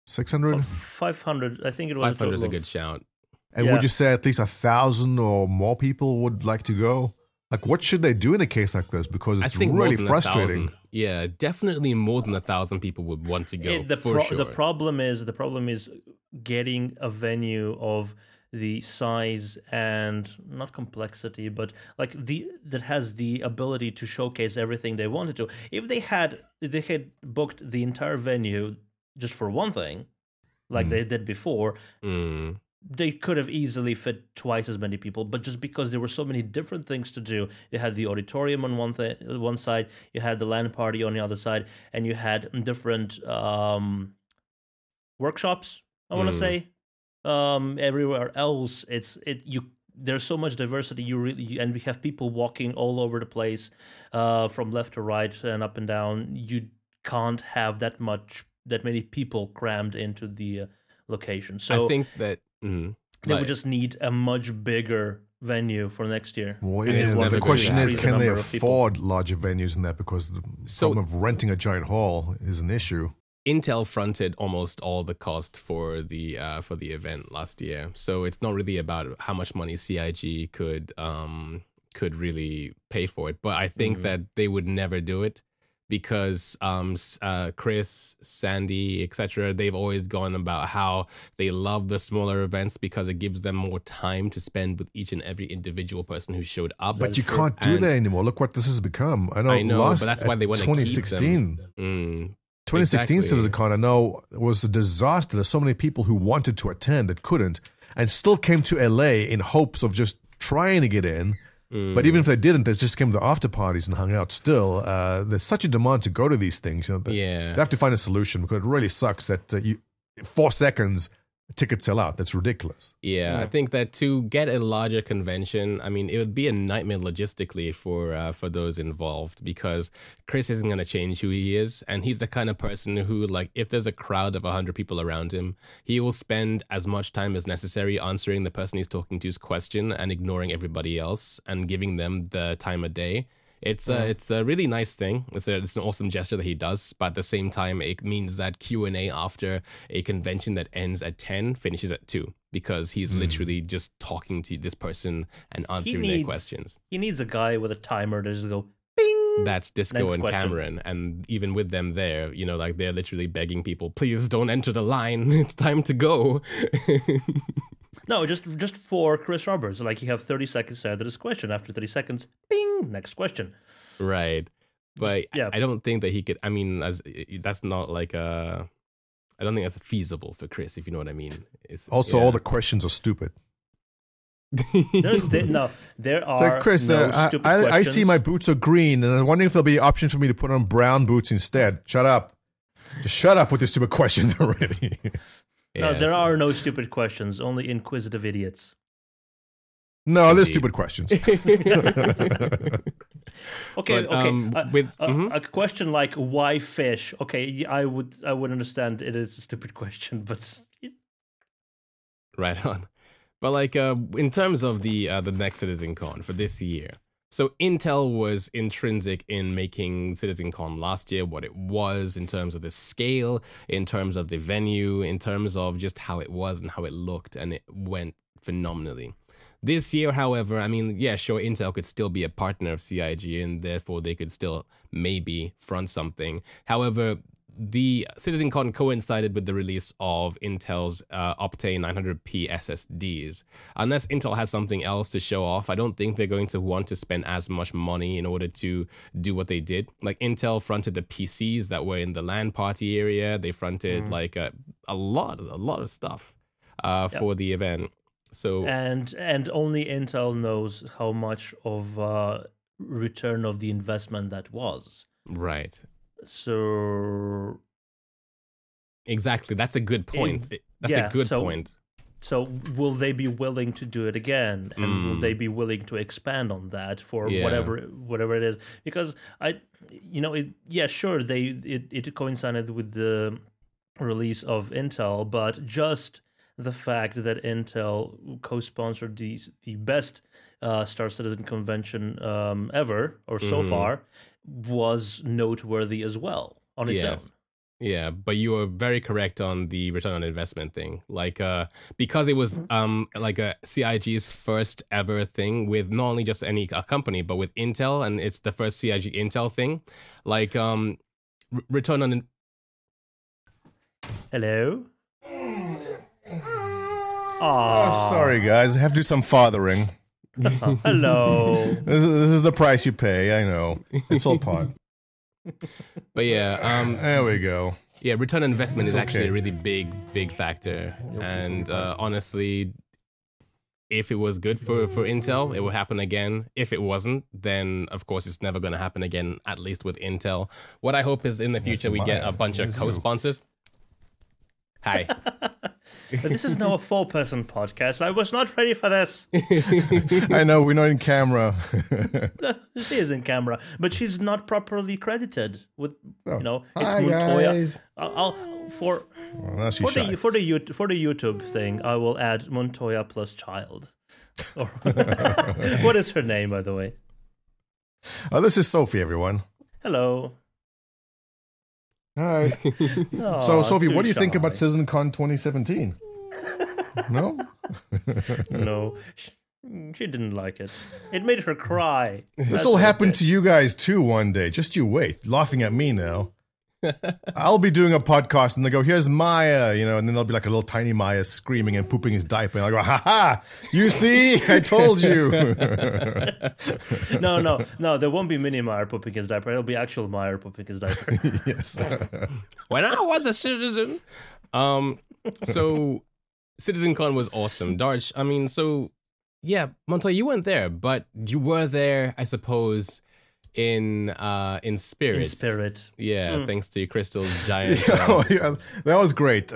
600? 500. I think it was 500 is a good shout. And would you say at least 1,000 or more people would like to go? Like, what should they do in a case like this? Because it's really frustrating. Yeah, definitely more than 1,000 people would want to go. Sure. The problem is getting a venue of the size and not complexity, but like that has the ability to showcase everything they wanted to. If they had booked the entire venue just for one thing, like they did before, they could have easily fit twice as many people. But just because there were so many different things to do, you had the auditorium on one side, you had the LAN party on the other side, and you had different workshops. I want to say. Everywhere else, there's so much diversity. And we have people walking all over the place, from left to right and up and down. You can't have that many people crammed into the location. So I think that they would just need a much bigger venue for next year. Well, the question is, can they afford larger venues than that? Because the problem of renting a giant hall is an issue. Intel fronted almost all the cost for the event last year, so it's not really about how much money CIG could really pay for it. But I think that they would never do it because Chris, Sandy, etc. They've always gone about how they love the smaller events because it gives them more time to spend with each and every individual person who showed up. But you can't do that anymore. Look what this has become. I know, but that's why they want to keep them. 2016. 2016 Exactly. CitizenCon, I know, was a disaster. There's so many people who wanted to attend that couldn't, and still came to LA in hopes of just trying to get in. But even if they didn't, they just came to the after parties and hung out still. There's such a demand to go to these things. You know, Yeah. they have to find a solution because it really sucks that 4 seconds tickets sell out. That's ridiculous. Yeah, I think that to get a larger convention, I mean, it would be a nightmare logistically for those involved, because Chris isn't going to change who he is, and he's the kind of person who, like, if there's a crowd of 100 people around him, he will spend as much time as necessary answering the person he's talking to's question and ignoring everybody else and giving them the time of day. It's a really nice thing. It's an awesome gesture that he does, but at the same time, it means that Q&A after a convention that ends at 10 finishes at 2, because he's literally just talking to this person and answering their questions. He needs a guy with a timer to just go, bing! That's Disco Next and question. Cameron, and even with them there, you know, like, they're literally begging people, please don't enter the line, it's time to go. No, just for Chris Roberts. Like, you have 30 seconds to answer this question. After 30 seconds, bing, next question. Right. But yeah. I don't think that he could, I mean, that's not like I don't think that's feasible for Chris, if you know what I mean. Also, all the questions are stupid. There are Chris, no stupid I questions. see my boots are green, and I'm wondering if there'll be an option for me to put on brown boots instead. Shut up. Just shut up with your stupid questions already. No, there are no stupid questions, only inquisitive idiots. No, there's stupid questions. Okay, But, a question like why fish? Okay, I would understand it is a stupid question, but Right on. But like in terms of the next CitizenCon for this year, so Intel was intrinsic in making CitizenCon last year what it was, in terms of the scale, in terms of the venue, in terms of just how it was and how it looked, and it went phenomenally. This year, however, I mean, yeah, sure, Intel could still be a partner of CIG, and therefore they could still maybe front something. However, the CitizenCon coincided with the release of Intel's Optane 900p SSDs. Unless Intel has something else to show off, I don't think they're going to want to spend as much money in order to do what they did. Like, Intel fronted the PCs that were in the LAN party area. They fronted like a lot of stuff for the event. So and only Intel knows how much of return of the investment that was. right. So Exactly. That's a good point. That's a good point. So will they be willing to do it again, and will they be willing to expand on that for whatever it is? Because it coincided with the release of Intel, but just the fact that Intel co-sponsored the best Star Citizen convention ever or so far was noteworthy as well on its own. Yeah, but you were very correct on the return on investment thing. Like, because it was like a CIG's first ever thing with not only just any company, but with Intel, and it's the first CIG Intel thing. Like, return on. Hello. Oh, sorry, guys. I have to do some fathering. Hello. This is the price you pay. I know. It's all part. But yeah, There we go. yeah, return on investment is actually okay. a really big factor. And honestly, if it was good for Intel, it would happen again. If it wasn't, then of course it's never going to happen again, at least with Intel. What I hope is in the future we get a bunch of co-sponsors. Hi. But this is now a 4-person podcast. I was not ready for this. I know, we're not in camera. She is in camera, but she's not properly credited with, it's Hi, Montoya. guys. For the YouTube thing, I will add Montoya plus child. What is her name, by the way? This is Sophie, everyone. Hello. Hi. So, Sophie, what do you think about CitizenCon 2017? No? No, she didn't like it. It made her cry. This will happen to you guys too one day. Just you wait. Laughing at me now. I'll be doing a podcast and they go, here's Myre, and then there'll be like a little tiny Myre screaming and pooping his diaper. And I'll go, ha, you see, I told you. No, there won't be mini Myre pooping his diaper. It'll be actual Myre pooping his diaper. Yes. When I was a citizen. So CitizenCon was awesome. Darch, I mean, so yeah, Montoya, you weren't there, but you were there, I suppose, in spirit. In spirit. Yeah, thanks to Crystal's giant. Yeah, that was great.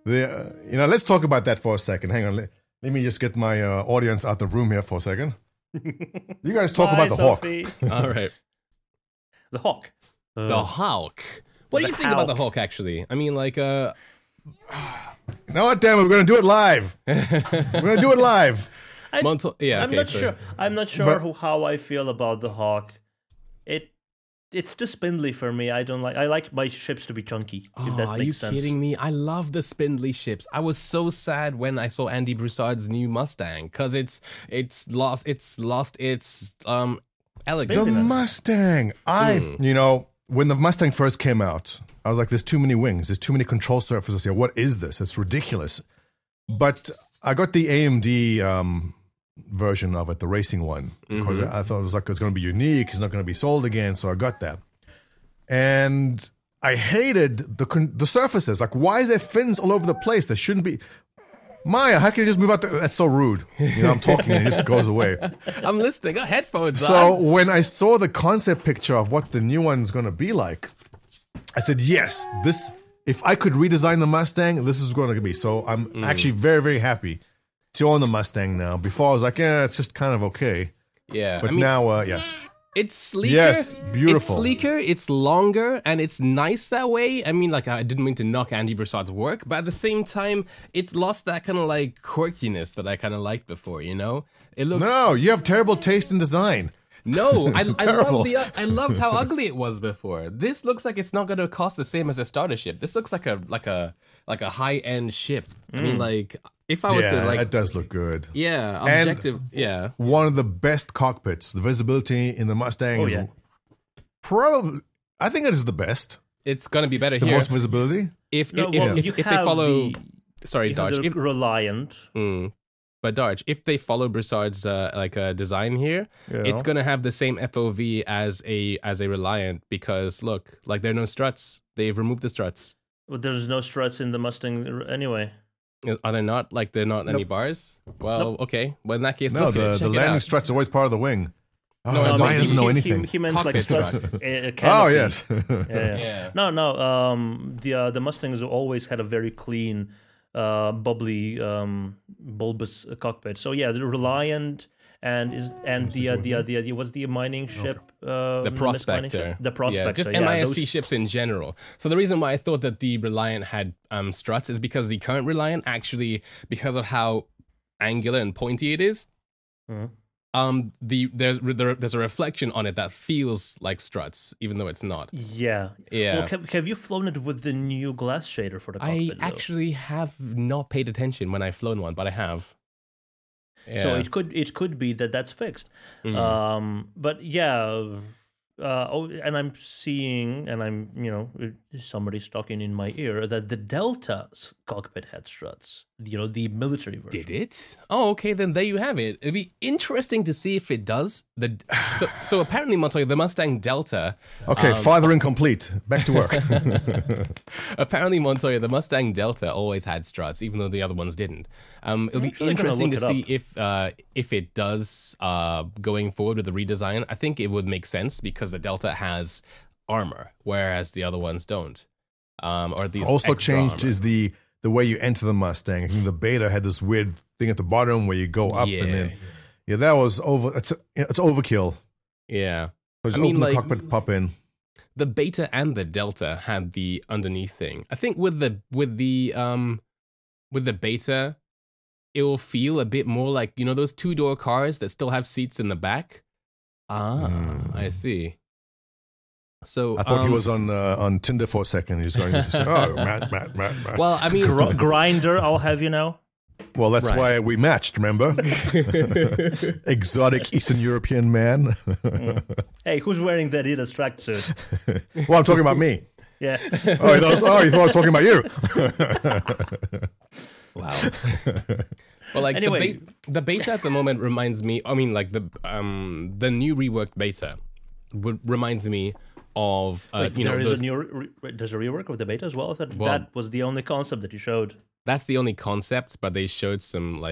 Let's talk about that for a second. Hang on. Let me just get my audience out the room here for a second. You guys talk about the Sophie. hawk. All right. The hawk. The hawk. What do you think about the hawk, actually? I mean, like, You know what, damn it, we're going to do it live. We're going to do it live. I'm not sure how I feel about the hawk. It's too spindly for me. I like my ships to be chunky. If that makes sense. Are you kidding me? I love the spindly ships. I was so sad when I saw Andy Broussard's new Mustang because it's lost its elegance. The Mustang. When the Mustang first came out, I was like, there's too many wings. There's too many control surfaces here. What is this? It's ridiculous. But I got the AMD version of it, the racing one, because I thought it's going to be unique. It's not going to be sold again, so I got that. And I hated the surfaces. Like, why is there fins all over the place? There shouldn't be. Myre, how can you just move out there? That's so rude. I'm talking and it just goes away. I'm listening. Got headphones on. So when I saw the concept picture of what the new one's going to be like, I said, yes, if I could redesign the Mustang, this is going to be. So I'm actually very, very happy to own the Mustang now. Before I was like, it's just kind of okay. Yeah. But now, yes. It's sleeker. Yes, beautiful. It's sleeker, it's longer, and it's nice that way. I mean, like, I didn't mean to knock Andy Broussard's work, but at the same time, it's lost that kind of, like, quirkiness that I kind of liked before, It looks... No, you have terrible taste in design. No, I loved how ugly it was before. This looks like it's not going to cost the same as a starter ship. This looks like a high-end ship. I mean, like... If I was to like, it does look good. Yeah, objective. And one of the best cockpits. The visibility in the Mustang is probably. I think it is the best. It's gonna be better the here. The most visibility. If they follow, Darch. Reliant. But Darch, if they follow Broussard's design here, it's gonna have the same FOV as a Reliant because look, like there are no struts. They've removed the struts. Well, there's no struts in the Mustang anyway. Are there not? Like, there are not any bars? Well, okay. Well, in that case, no, the landing strut's always part of the wing. No, Ryan doesn't know anything. He meant like struts. Oh, yes. Yeah. No. The Mustangs always had a very clean, bubbly, bulbous cockpit. So yeah, the Reliant and the what's the mining ship? The Prospector. The Prospector. Yeah, just MISC ships in general. So the reason why I thought that the Reliant had struts is because the current Reliant actually, because of how angular and pointy it is, there's a reflection on it that feels like struts, even though it's not. Yeah. Well, have you flown it with the new glass shader for the cockpit? I actually have not paid attention when I've flown one, but I have. Yeah. So it could be that's fixed. But yeah, and I'm seeing, and I'm somebody's talking in my ear that the Delta's cockpit had struts. The military version. Did it? Oh, okay. Then there you have it. It'd be interesting to see if it does. So apparently, Montoya, the Mustang Delta. Okay, fathering complete. Back to work. Apparently, Montoya, the Mustang Delta always had struts, even though the other ones didn't. It'll be interesting to see if it does going forward with the redesign. I think it would make sense because the Delta has armor, whereas the other ones don't. Or these also changed armor. Is the way you enter the Mustang. I think the Beta had this weird thing at the bottom where you go up and then that was over. It's overkill. Yeah, so just open the cockpit, pop in. The Beta and the Delta had the underneath thing. I think with the Beta, it will feel a bit more like those 2-door cars that still have seats in the back. I see. So I thought he was on Tinder for a second. He's going, Matt. Well, I mean, Grinder, I'll have you know. Well, that's Right. why we matched, remember? Exotic Eastern European man. Hey, who's wearing the Adidas tracksuit? Well, I'm talking about me. Yeah. Oh, you thought I was talking about you. Wow. Well, like Anyway. the beta at the moment reminds me. I mean, like the new reworked beta reminds me of There's a rework of the beta as well. I thought that was the only concept that you showed. That's the only concept, but they showed some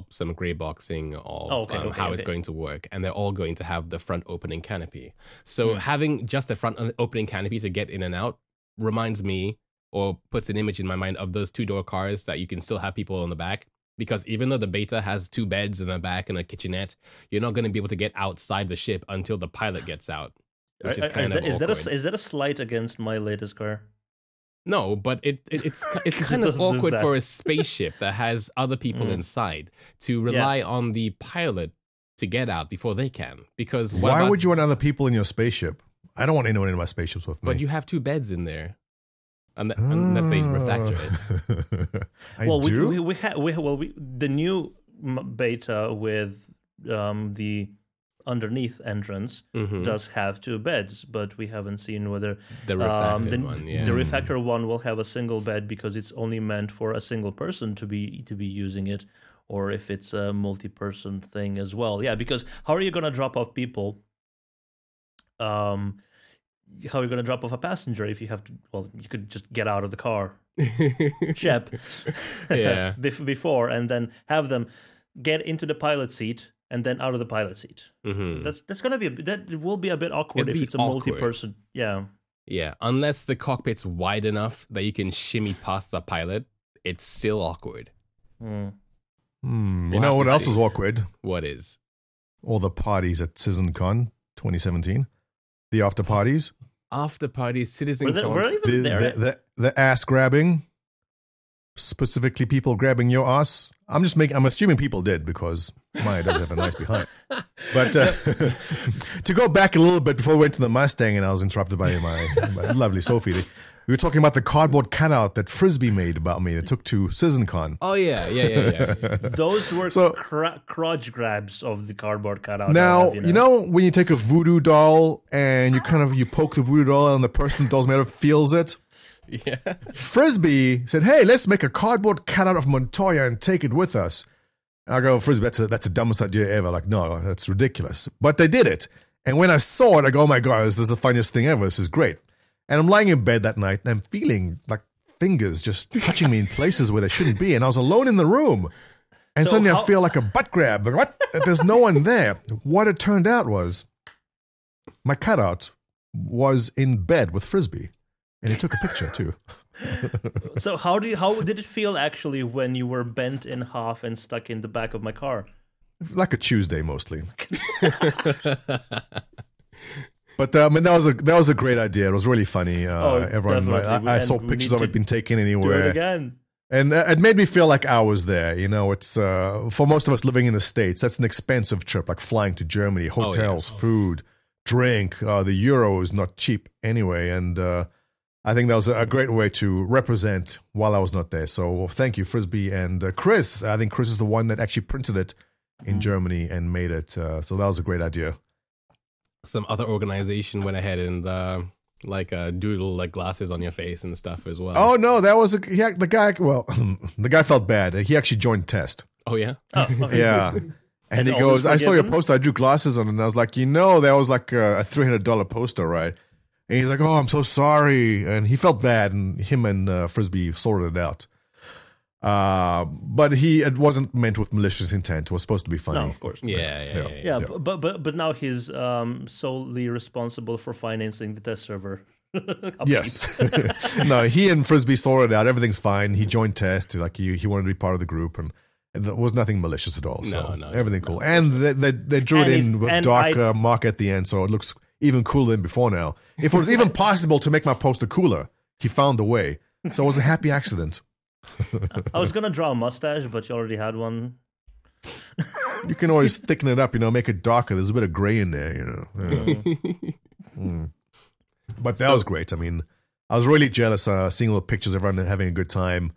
some grey boxing of how it's going to work, and they're all going to have the front opening canopy. So having just the front opening canopy to get in and out reminds me, or puts an image in my mind of those 2-door cars that you can still have people on the back. Because even though the beta has 2 beds in the back and a kitchenette, you're not going to be able to get outside the ship until the pilot gets out, which is kind of awkward. Is that a slight against my latest car? No, but it's kind of awkward for a spaceship that has other people inside to rely on the pilot to get out before they can. Because why would you want other people in your spaceship? I don't want anyone in my spaceships with me. But you have 2 beds in there. Unless they refactor it. The new beta with the underneath entrance does have 2 beds, but we haven't seen whether the refactored one. Yeah. The refactor one will have a single bed because it's only meant for a single person to be using it, or if it's a multi-person thing as well. Yeah, because how are you going to drop off people? How are you going to drop off a passenger if you have to? Well, you could just get out of the car, Shep, before, and then have them get into the pilot seat and then out of the pilot seat. Mm-hmm. That's going to be that will be a bit awkward if it's a multi-person. Yeah, yeah. Unless the cockpit's wide enough that you can shimmy past the pilot, it's still awkward. You know what else is awkward? What is? All the parties at CitizenCon 2017. The after parties. After parties, CitizenCon. Were even there? The ass grabbing. Specifically, people grabbing your ass. I'm assuming people did because Maya does have a nice behind. But to go back a little bit before we went to the Mustang, and I was interrupted by my lovely Sophie. We were talking about the cardboard cutout that Frisbee made about me that took to CitizenCon. Oh, yeah. Those were crotch grabs of the cardboard cutout. Now, you know when you take a voodoo doll and you poke the voodoo doll and the person the doll's made of feels it? Yeah. Frisbee said, hey, let's make a cardboard cutout of Montoya and take it with us. And I go, Frisbee, that's the dumbest idea ever. Like, no, that's ridiculous. But they did it. And when I saw it, I go, oh my God, this is the funniest thing ever. This is great. And I'm lying in bed that night and I'm feeling like fingers just touching me in places where they shouldn't be. And I was alone in the room. And suddenly I feel like a butt grab. Like, what? There's no one there. What it turned out was my cutout was in bed with Frisbee. And he took a picture too. So how did it feel actually when you were bent in half and stuck in the back of my car? Like a Tuesday mostly. But that was a great idea. It was really funny. Everyone, I saw pictures of it being taken anywhere. Do it again. And it made me feel like I was there. You know, it's for most of us living in the States, that's an expensive trip, like flying to Germany, hotels, food, drink. The euro is not cheap anyway. And I think that was a great way to represent while I was not there. So thank you, Frisbee and Chris. I think Chris is the one that actually printed it in Germany and made it. So that was a great idea. Some other organization went ahead and doodle like glasses on your face and stuff as well. Oh no, that was the guy. Well, the guy felt bad. He actually joined Test. Oh yeah, yeah. And he goes, "I saw your poster. I drew glasses on it." And I was like, that was like a $300 poster, right? And he's like, "Oh, I'm so sorry." And he felt bad, and him and Frisbee sorted it out. But it wasn't meant with malicious intent. It was supposed to be funny. No, of course. Yeah. But now he's solely responsible for financing the test server. Yes. No, he and Frisbee sorted it out. Everything's fine. He joined Test. Like he wanted to be part of the group, and there was nothing malicious at all. So everything cool. And they drew it in with dark mark at the end, so it looks even cooler than before now. If it was even possible to make my poster cooler, he found a way. So it was a happy accident. I was gonna draw a mustache, but you already had one. You can always thicken it up, make it darker. There's a bit of gray in there, But that was great. I mean, I was really jealous seeing all the pictures of everyone having a good time.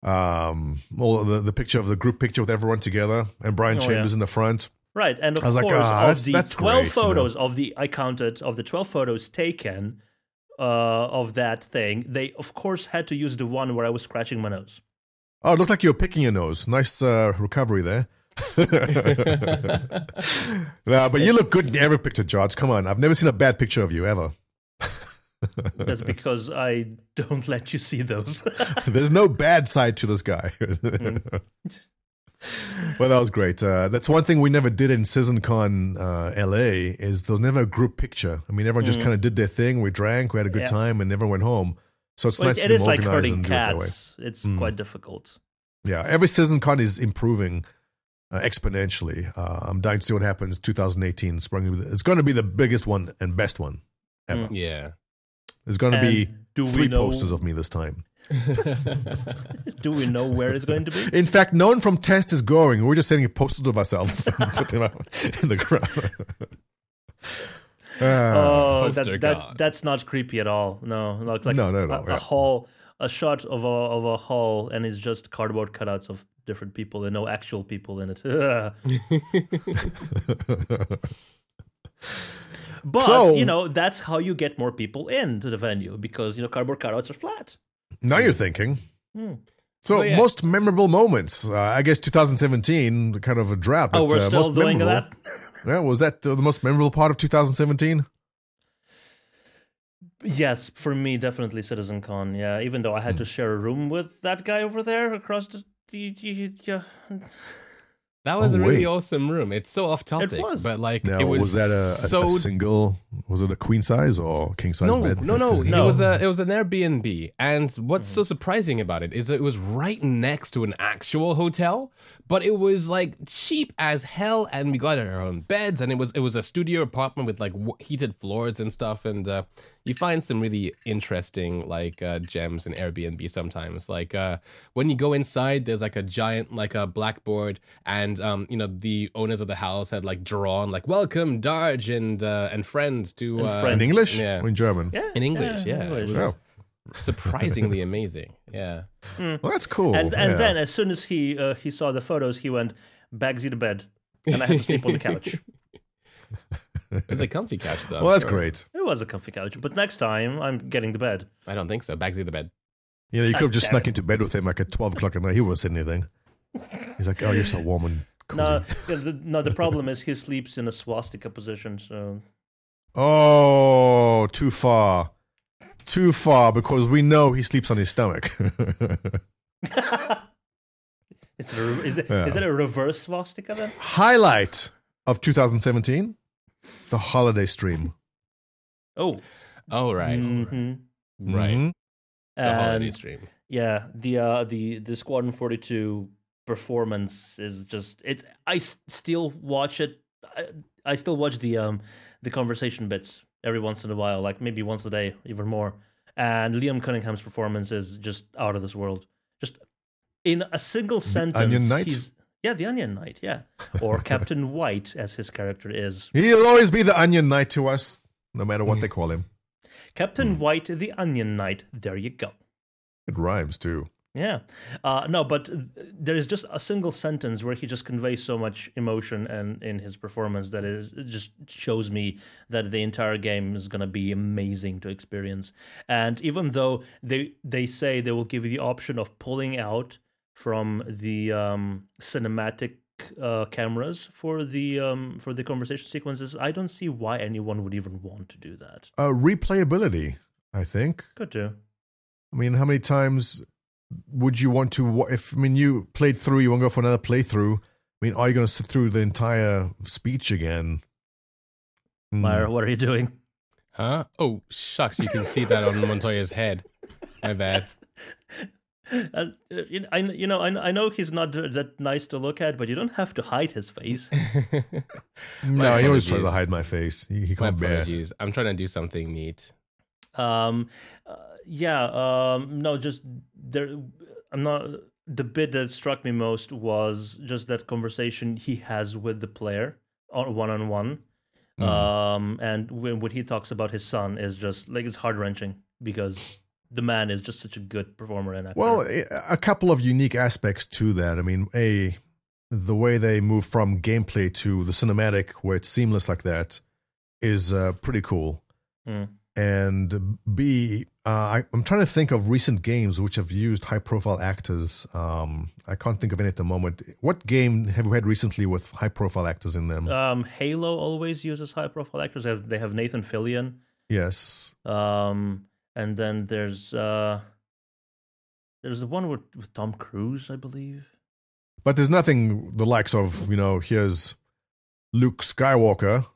Well, the picture of the group picture with everyone together and Brian Chambers in the front. Right, and of I was course, like, of the that's 12 great, photos I counted of the 12 photos taken of that thing, they of course had to use the one where I was scratching my nose. Oh, it looked like you were picking your nose. Nice recovery there. No, but you look good in every picture, George. Come on, I've never seen a bad picture of you ever. That's because I don't let you see those. There's no bad side to this guy. Well, that was great. That's one thing we never did in CitizenCon LA is there was never a group picture. I mean, everyone just kind of did their thing. We drank, we had a good time, and everyone went home. So it's nice to it is like organize herding and do it that way. cats. It's quite difficult. Yeah, every CitizenCon is improving exponentially. I'm dying to see what happens 2018 spring. It's going to be the biggest one and best one ever. Yeah. There's going to be do 3 we know- posters of me this time. Do we know where it's going to be? In fact, no one from Test is going. We're just sending posters of ourselves and put them out in the ground. Oh, Poster god. that's not creepy at all. No, like No, a hall, a shot of a hall, and it's just cardboard cutouts of different people and no actual people in it. But So- that's how you get more people into the venue because cardboard cutouts are flat. Now you're thinking. So, Oh, yeah. most memorable moments. I guess 2017, kind of a drought. Oh, but, we're still most doing memorable. that. Yeah, was that the most memorable part of 2017? Yes, for me, definitely CitizenCon. Yeah, even though I had to share a room with that guy over there across the yeah. That was Oh, a really wait. awesome room. It's so off topic, was. but like Now, it was that so a single? Was it a queen size or king size bed? No. No. It was an Airbnb, and what's so surprising about it is it was right next to an actual hotel, but it was like cheap as hell, and we got our own beds, and it was a studio apartment with like heated floors and stuff, and you find some really interesting like gems in Airbnb sometimes. Like when you go inside, there's like a giant like a blackboard, and the owners of the house had like drawn like "Welcome Darj and friends to And friend. In English Yeah. or in German? Yeah, in English. Yeah, English. it was surprisingly amazing. Yeah. Well, that's cool. And yeah. then as soon as he saw the photos, he went Bagsy to bed, and I had to sleep on the couch. It was a comfy couch, though. Well, that's sure. great. It was a comfy couch, but next time I'm getting to bed. I don't think so. Bagsy the bed. You know, you could have just damn snuck it. into bed with him like at 12 o'clock at night. He wouldn't say anything. He's like, oh, you're so warm and cozy. No, the problem is he sleeps in a swastika position. So Oh, too far. Too far, because we know he sleeps on his stomach. is that a reverse swastika then? Highlight of 2017, the holiday stream. Oh, Oh, right. mhm. Right. Mhm. The holiday And stream. yeah, the Squadron 42 performance is just it. I still watch it. I still watch the conversation bits every once in a while, like maybe once a day, even more. And Liam Cunningham's performance is just out of this world. Just in a single sentence, Onion Knight? the Onion Knight, yeah, or Captain White as his character is. He'll always be the Onion Knight to us, no matter what they call him. Captain White, the Onion Knight. There you go. It rhymes too. Yeah. No, but there is just a single sentence where he just conveys so much emotion and in his performance that it just shows me that the entire game is going to be amazing to experience. And even though they say they will give you the option of pulling out from the cinematic cameras for the conversation sequences, I don't see why anyone would even want to do that. Replayability, I think. Good too. I mean, how many times would you want to, you played through, you want to go for another playthrough? I mean, are you going to sit through the entire speech again? Myre, what are you doing? Huh? Oh, shucks. You can see that on Montoya's head. My bad. I know he's not that nice to look at, but you don't have to hide his face. No, he always tries to apologies. hide my face. He My can't bear. apologies. I'm trying to do something neat. No, just there. I'm not. The bit that struck me most was just that conversation he has with the player on one-on-one. And when he talks about his son is just like it's heart-wrenching because the man is just such a good performer and actor. Well, a couple of unique aspects to that. I mean, the way they move from gameplay to the cinematic, where it's seamless like that, is pretty cool. And B, I'm trying to think of recent games which have used high-profile actors. I can't think of any at the moment. What game have you had recently with high-profile actors in them? Halo always uses high-profile actors. They have Nathan Fillion. Yes. And then there's the one with Tom Cruise, I believe. But there's nothing the likes of, here's Luke Skywalker.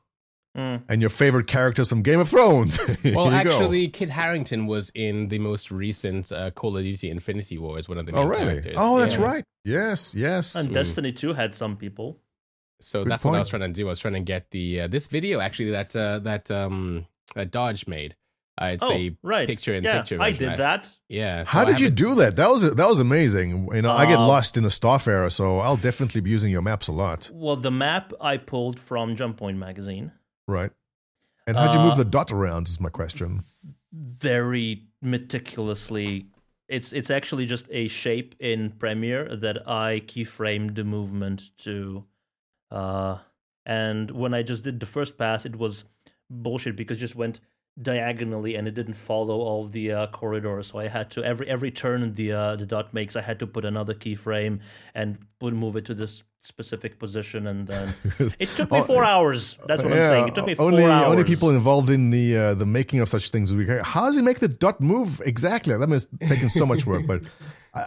And your favorite characters from Game of Thrones. Well, actually, Kit Harington was in the most recent Call of Duty Infinity War as one of the main characters. Oh, that's right. Yes. And Destiny 2 had some people. So that's what I was trying to do. I was trying to get the this video actually that Dodge made. It's a picture-in-picture. I did that. Yeah. How did you do that? That was amazing. I get lost in the Starfarer, so I'll definitely be using your maps a lot. Well, the map I pulled from Jump Point magazine. Right. And how'd you move the dot around is my question. Very meticulously. It's actually just a shape in Premiere that I keyframed the movement to. And when I just did the first pass, it was bullshit because it just went diagonally and it didn't follow all the corridors. So I had to, every turn the dot makes, I had to put another keyframe and move it to this specific position, and then it took me 4 hours. That's what I'm saying. It took me 4 hours. Only people involved in the making of such things would be, how does he make the dot move exactly? That must have taken so much work. But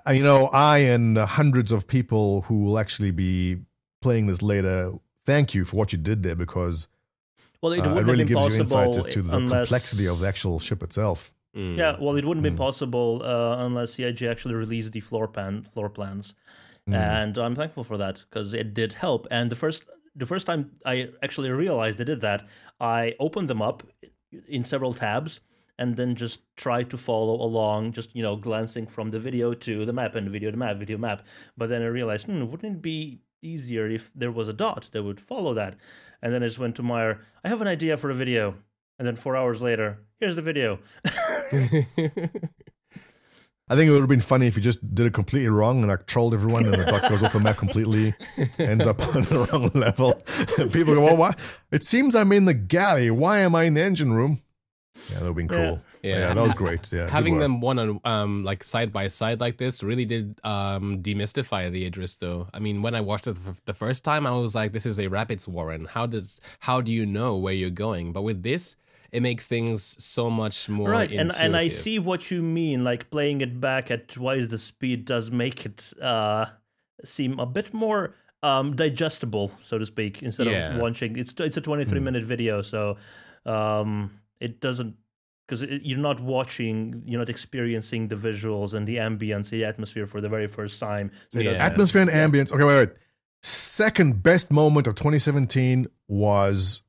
I and hundreds of people who will actually be playing this later, thank you for what you did there, because it it wouldn't really have been gives you possible insight as to the complexity of the actual ship itself. Yeah, well, it wouldn't be possible unless CIG actually released the floor plans. And I'm thankful for that because it did help. And the first time I actually realized they did that, I opened them up in several tabs and then just tried to follow along, just glancing from the video to the map and the video to map, video map. But then I realized, wouldn't it be easier if there was a dot that would follow that? And then I just went to Myre, I have an idea for a video. And then 4 hours later, here's the video. I think it would have been funny if you just did it completely wrong and trolled everyone and the dot goes off the map completely, ends up on the wrong level. And people go, well, what? It seems I'm in the galley. Why am I in the engine room? Yeah, that would have been cool. Yeah, that was great. Yeah, having them one on like side by side like this really did demystify the Idris though. I mean, when I watched it the first time, I was like, this is a rabbit's warren. How do you know where you're going? But with this, it makes things so much more intuitive. And I see what you mean. Like playing it back at twice the speed does make it seem a bit more digestible, so to speak. Instead of watching, it's a 23-minute video, so it doesn't, because you're not watching, you're not experiencing the visuals and the ambience, the atmosphere for the very first time. So atmosphere and ambience. Okay, wait. Second best moment of 2017 was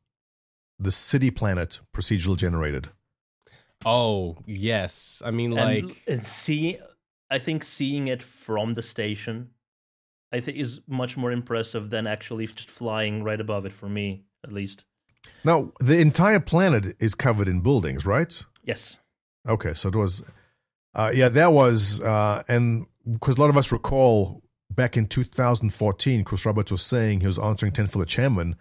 the city planet procedural generated. Oh, yes. I mean, I think seeing it from the station, I think is much more impressive than actually just flying right above it, for me, at least. Now, the entire planet is covered in buildings, right? Yes. Okay, so it was, that was, and because a lot of us recall back in 2014, Chris Roberts was saying, he was answering 10 for the chairman,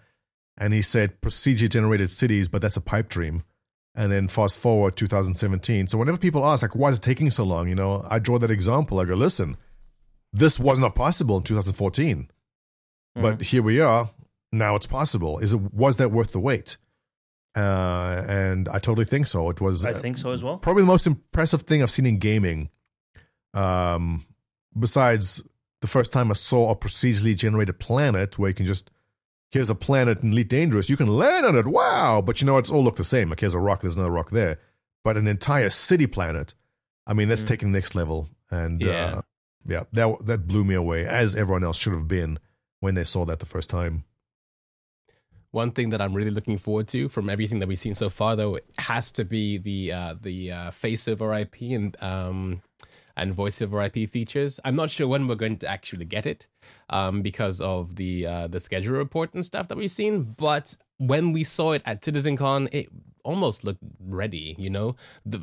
and he said procedure-generated cities, but that's a pipe dream. And then fast forward 2017. So whenever people ask, like, why is it taking so long? I draw that example. I go, listen, this was not possible in 2014. But here we are. Now it's possible. Was that worth the wait? And I totally think so. It was. I think so as well. Probably the most impressive thing I've seen in gaming. Besides the first time I saw a procedurally generated planet where you can just, here's a planet in Elite Dangerous, you can land on it, wow! But it's all look the same. Like, here's a rock, there's another rock there. But an entire city planet, I mean, that's taking the next level. And that blew me away, as everyone else should have been when they saw that the first time. One thing that I'm really looking forward to from everything that we've seen so far, though, it has to be the face over IP and voice over IP features. I'm not sure when we're going to actually get it because of the schedule report and stuff that we've seen. But when we saw it at CitizenCon, it almost looked ready, you know,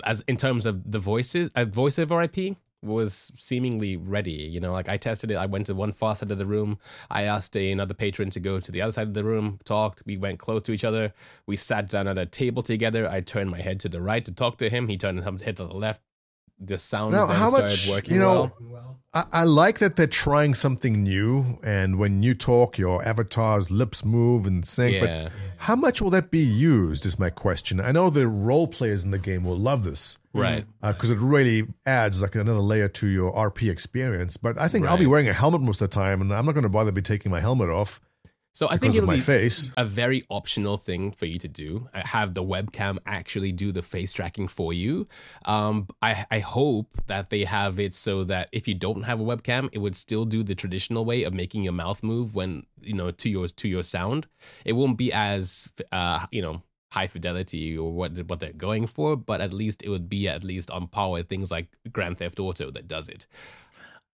as in terms of the voices, voiceover IP was seemingly ready. You know, like I tested it. I went to one far side of the room. I asked another patron to go to the other side of the room, talked. We went close to each other. We sat down at a table together. I turned my head to the right to talk to him. He turned his head to the left. The sounds now, then how started much, working you know, well. I like that they're trying something new, and when you talk, your avatar's lips move and sync, Yeah. but how much will that be used is my question. I know the role players in the game will love this. Right. Because it really adds like another layer to your RP experience. But I think I'll be Right. wearing a helmet most of the time, and I'm not going to bother be taking my helmet off So I think because of it'll my be face. a very optional thing for you to do. Have the webcam actually do the face tracking for you. I hope that they have it so that if you don't have a webcam, it would still do the traditional way of making your mouth move when, you know, to your sound. It won't be as you know, high fidelity or what they're going for, but at least it would be at least on par with things like Grand Theft Auto that does it.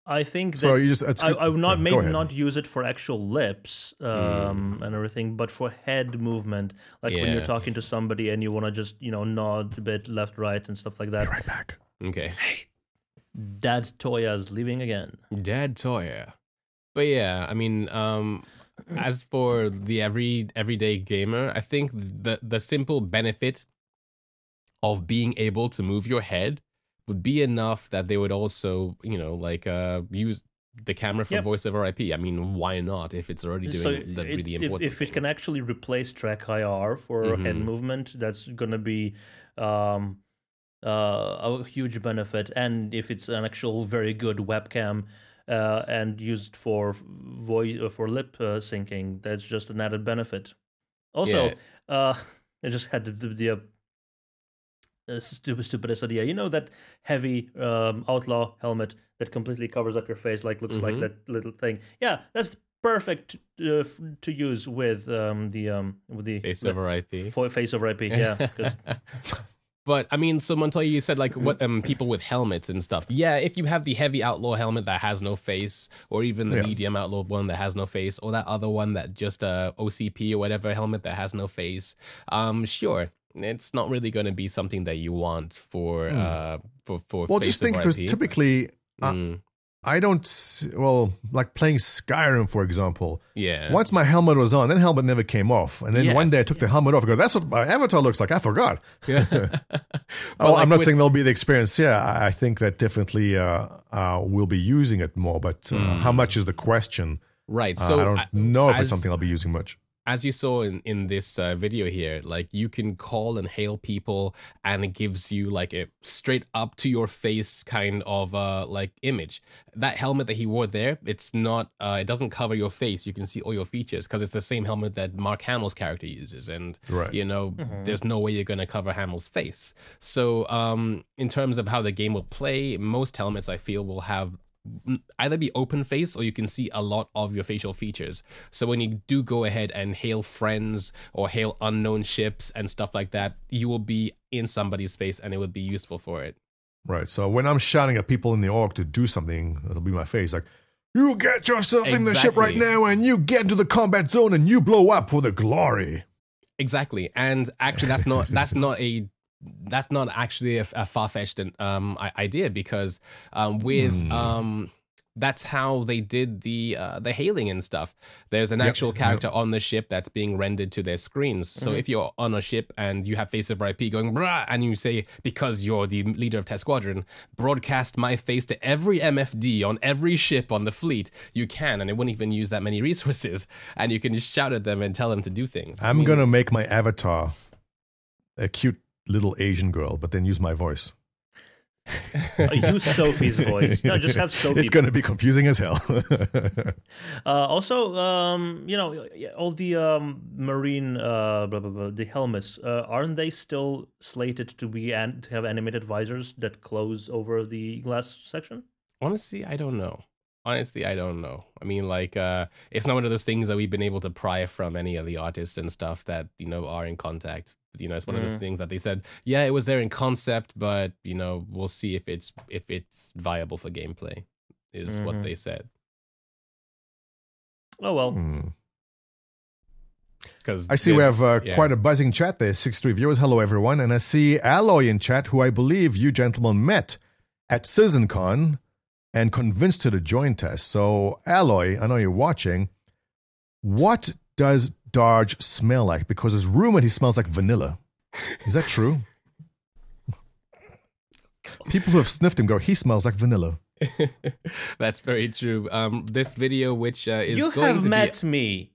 I think that So you just I would not go maybe ahead. not use it for actual lips and everything, but for head movement, like when you're Yeah. talking to somebody and you want to just, you know, nod a bit left, right, and stuff like that. Be right back. Okay. Dad Toya's leaving again. Dad Toya. But yeah, I mean, as for the everyday gamer, I think the simple benefit of being able to move your head would be enough that they would also, you know, like use the camera for Yep. voice over IP. I mean, why not if it's already doing So the really important if it thing? can actually replace track IR for head Mhm. movement, that's gonna be a huge benefit. And if it's an actual very good webcam and used for voice for lip syncing, that's just an added benefit. Also, I just had the stupidest idea. You know that heavy outlaw helmet that completely covers up your face, like looks like that little thing. Yeah, that's perfect to use with the Face over IP. face over IP. Yeah, 'cause But I mean, so Montoya, you said like what people with helmets and stuff. Yeah, if you have the heavy outlaw helmet that has no face, or even the medium outlaw one that has no face, or that other one that just OCP or whatever helmet that has no face, sure, it's not really going to be something that you want for Well, face just think over because IP. typically, I don't. Well, like playing Skyrim, for example. Yeah. Once my helmet was on, that helmet never came off, and then one day I took the helmet off. I go, "That's what my avatar looks like." I forgot. Oh, like I'm not with- saying there'll be the experience. Yeah, I think that definitely we'll be using it more, but how much is the question? Right. So I don't know if it's as- something I'll be using much. As you saw in this video here, like you can call and hail people, and it gives you like a straight up to your face kind of like image. That helmet that he wore there, it's not, it doesn't cover your face. You can see all your features because it's the same helmet that Mark Hamill's character uses, and Right. you know, there's no way you're gonna cover Hamill's face. So, in terms of how the game will play, most helmets I feel will have either be open face or you can see a lot of your facial features. So when you do go ahead and hail friends or hail unknown ships and stuff like that, you will be in somebody's face and it would be useful for it. Right. So when I'm shouting at people in the org to do something, it'll be my face like, "You get yourself in the ship right Exactly. now, and you get into the combat zone, and you blow up for the glory." Exactly. And actually that's not actually a far-fetched idea because that's how they did the hailing and stuff. There's an actual character on the ship that's being rendered to their screens. So if you're on a ship and you have face over IP going brah, and you say, because you're the leader of Test Squadron, broadcast my face to every MFD on every ship on the fleet, you can, and it wouldn't even use that many resources. And you can just shout at them and tell them to do things. I'm gonna make my avatar a cute little Asian girl, but then use my voice. use Sophie's voice. No, just have Sophie. It's gonna be confusing as hell. Also, you know, all the marine the helmets, aren't they still slated to be to have animated visors that close over the glass section? Honestly, I don't know. I mean, like, it's not one of those things that we've been able to pry from any of the artists and stuff that, you know, are in contact. You know, it's one of those things that they said, yeah, it was there in concept, but, you know, we'll see if it's viable for gameplay, is what they said. Oh, well. Because I see we have quite a buzzing chat there. 63 viewers. Hello, everyone. And I see Alloy in chat, who I believe you gentlemen met at CitizenCon and convinced her to join Test. So, Alloy, I know you're watching. What does Darj smell like? Because it's rumored he smells like vanilla. Is that true? People who have sniffed him go, he smells like vanilla. That's very true. This video, which is you going have to met me.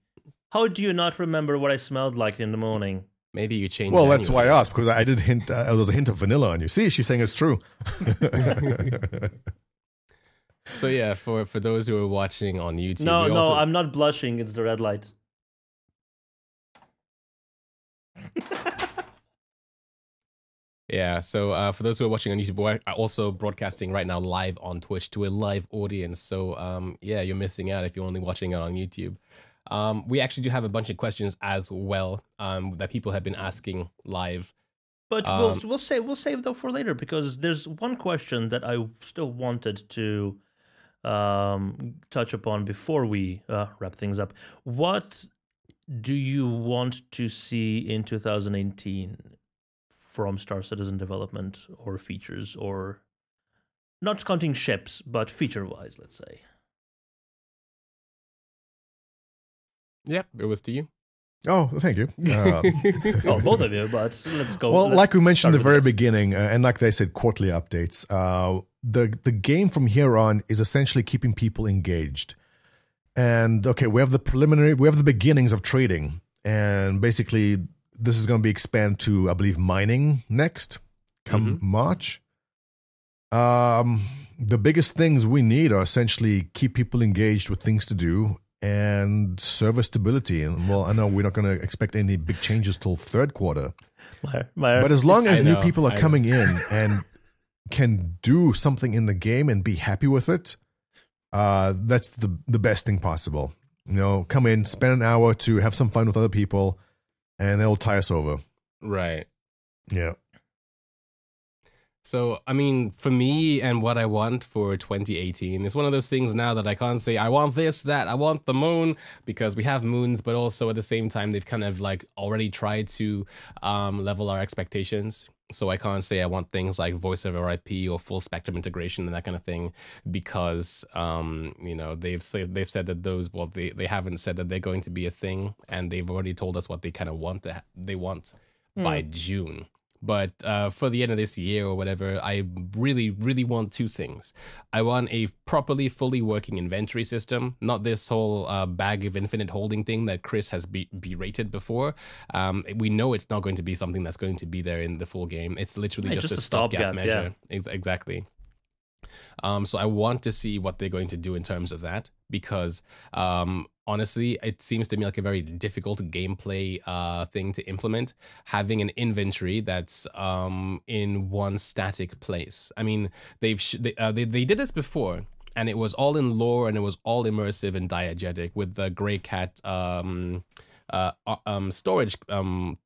How do you not remember what I smelled like in the morning? Maybe you changed. Well, that's why I asked, because I did hint. There was a hint of vanilla on you. See, she's saying it's true. So yeah, for those who are watching on YouTube, no, I'm not blushing. It's the red light. Yeah, so for those who are watching on YouTube, we're also broadcasting right now live on Twitch to a live audience. So yeah, you're missing out if you're only watching it on YouTube. We actually do have a bunch of questions as well that people have been asking live. But we'll save though for later, because there's one question that I still wanted to touch upon before we wrap things up. What do you want to see in 2018 from Star Citizen development or features, or not counting ships, but feature-wise, let's say? Yep, it was to you. Oh, thank you. Oh, both of you, but let's go. Well, like we mentioned in the very this. beginning, and like they said, quarterly updates, the game from here on is essentially keeping people engaged. And, okay, we have the beginnings of trading, and basically this is going to be expanded to, I believe, mining next, come March. The biggest things we need are essentially keep people engaged with things to do and server stability. And, well, I know we're not going to expect any big changes till third quarter. But as long as new people are coming in and can do something in the game and be happy with it, that's the best thing possible. You know, come in, spend an hour to have some fun with other people, and they'll tie us over. Right. Yeah. So, I mean, for me and what I want for 2018, it's one of those things now that I can't say, I want this, that, I want the moon, because we have moons, but also at the same time, they've kind of like already tried to level our expectations. So I can't say I want things like voice over IP or full spectrum integration and that kind of thing, because you know, they've said that those, well, they haven't said that they're going to be a thing, and they've already told us what they kind of want they want by June. But for the end of this year or whatever, I really, really want two things. I want a properly, fully working inventory system, not this whole bag of infinite holding thing that Chris has berated before. We know it's not going to be something that's going to be there in the full game. It's literally just a stopgap measure. Yeah. Exactly. So I want to see what they're going to do in terms of that, because honestly, it seems to me like a very difficult gameplay thing to implement, having an inventory that's in one static place. I mean, they did this before, and it was all in lore, and it was all immersive and diegetic with the Grey Cat storage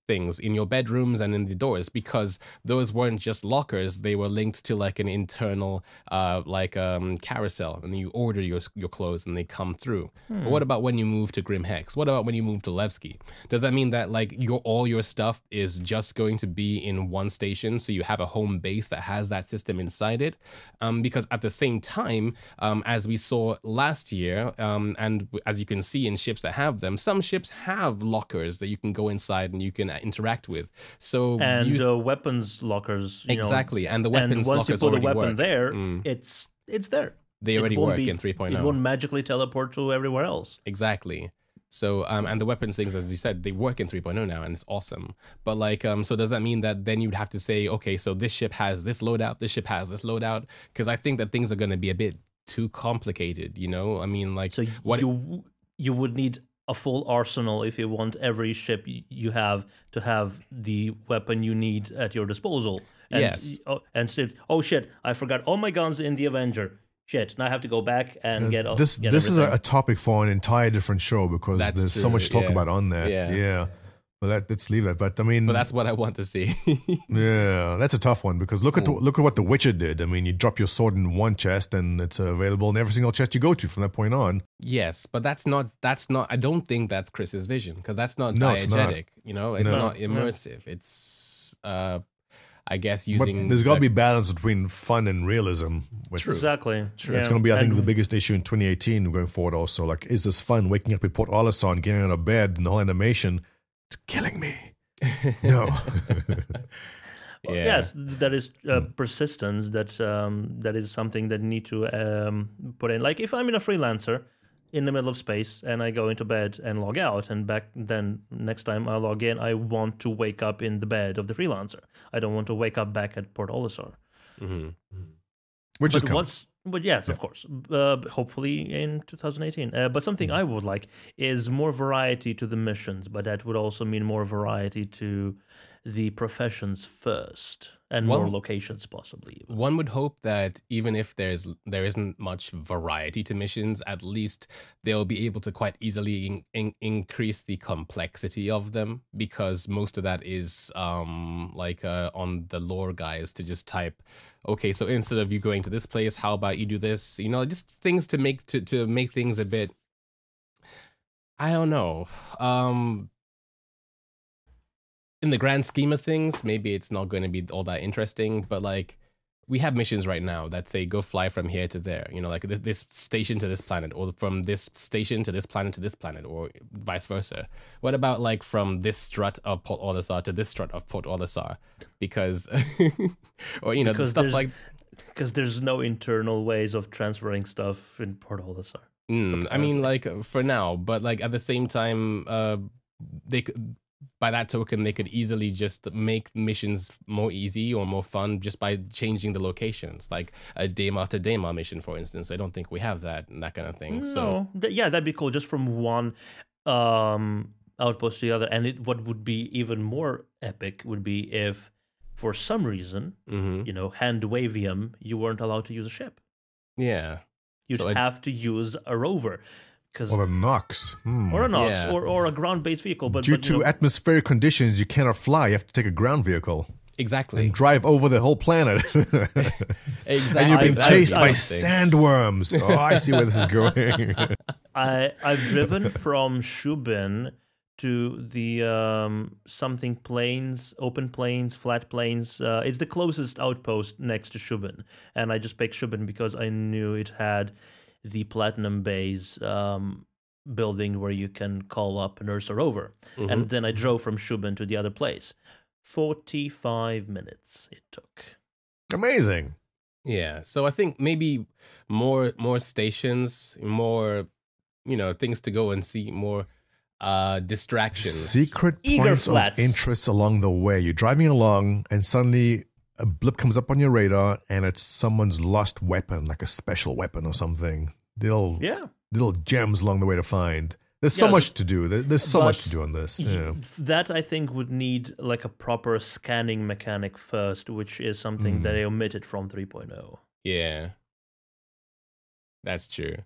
things in your bedrooms and in the doors, because those weren't just lockers, they were linked to like an internal carousel, and you order your clothes and they come through. But what about when you move to Grim Hex? What about when you move to Levski? Does that mean that like all your stuff is just going to be in one station, so you have a home base that has that system inside it? Because at the same time, as we saw last year, and as you can see in ships that have them, some ships have lockers that you can go inside and you can interact with. So and weapons lockers, exactly, and the weapons and once lockers you put a weapon work. there, it's there. They already work in 3.0. It won't magically teleport to everywhere else. Exactly. So and the weapons things, as you said, they work in 3.0 now, and it's awesome. But like, so does that mean that then you'd have to say, okay, so this ship has this loadout, this ship has this loadout? Because I think that things are going to be a bit too complicated. I mean, like, so what you would need a full arsenal if you want every ship you have to have the weapon you need at your disposal. And, yes. And say, oh shit, I forgot all my guns in the Avenger. Shit, now I have to go back and get this. This is a topic for an entire different show, because there's so much to talk about on that. Yeah. Well, let's leave that. But I mean, But that's what I want to see. yeah, that's a tough one because look at what The Witcher did. I mean, you drop your sword in one chest and it's available in every single chest you go to from that point on. Yes, but that's not. I don't think that's Chris's vision because that's not No, it's not. diegetic. You know, it's not immersive. It's I guess using. But there's got to be balance between fun and realism. Which Exactly. True. It's going to be, I think, the biggest issue in 2018 going forward. Also, like, is this fun? Waking up with Port Olisar, getting out of bed, and the whole animation. It's killing me. No. Well, yes, that is persistence. That is something that you need to put in. Like if I'm in a freelancer in the middle of space and I go into bed and log out, and then next time I log in, I want to wake up in the bed of the freelancer. I don't want to wake up back at Port Olisar. Mm-hmm. Which is But yes, of course. Hopefully in 2018. But something I would like is more variety to the missions, but that would also mean more variety to the professions first and more locations possibly. One would hope that even if there isn't much variety to missions, at least they'll be able to quite easily increase the complexity of them, because most of that is on the lore guys to just type, okay, so instead of you going to this place, how about you do this? You know, just things to make things a bit, I don't know. In the grand scheme of things, maybe it's not going to be all that interesting, but like we have missions right now that say go fly from here to there, you know, like this station to this planet, or from this station to this planet, or vice versa. What about like from this strut of Port Olisar to this strut of Port Olisar? Because, or you know, because stuff like because there's no internal ways of transferring stuff in Port Olisar. I mean, like for now, but like at the same time, they could. By that token, they could easily just make missions more easy or more fun just by changing the locations, like a Daymar to Daymar mission, for instance. I don't think we have that kind of thing. So yeah, that'd be cool, just from one outpost to the other. And what would be even more epic would be if, for some reason, you know, hand wavium, you weren't allowed to use a ship. Yeah, you'd have to use a rover. Or a Nox. Or a Nox, or a ground-based vehicle. But due to atmospheric conditions, you cannot fly. You have to take a ground vehicle. Exactly. And drive over the whole planet. Exactly. And you're being chased by sandworms. Oh, I see where this is going. I've driven from Shubin to the something plains, open plains, flat plains. It's the closest outpost next to Shubin. And I just picked Shubin because I knew it had the Platinum Base building where you can call up Nurse Rover. And then I drove from Shubin to the other place. 45 minutes it took. Amazing. Yeah, so I think maybe more stations, more, you know, things to go and see, more distractions. Secret points of interest along the way. You're driving along and suddenly a blip comes up on your radar, and it's someone's lost weapon, like a special weapon or something. Little gems along the way to find. There's so much to do. There's so much to do on this. Yeah. That, I think, would need like a proper scanning mechanic first, which is something that they omitted from 3.0. Yeah, that's true.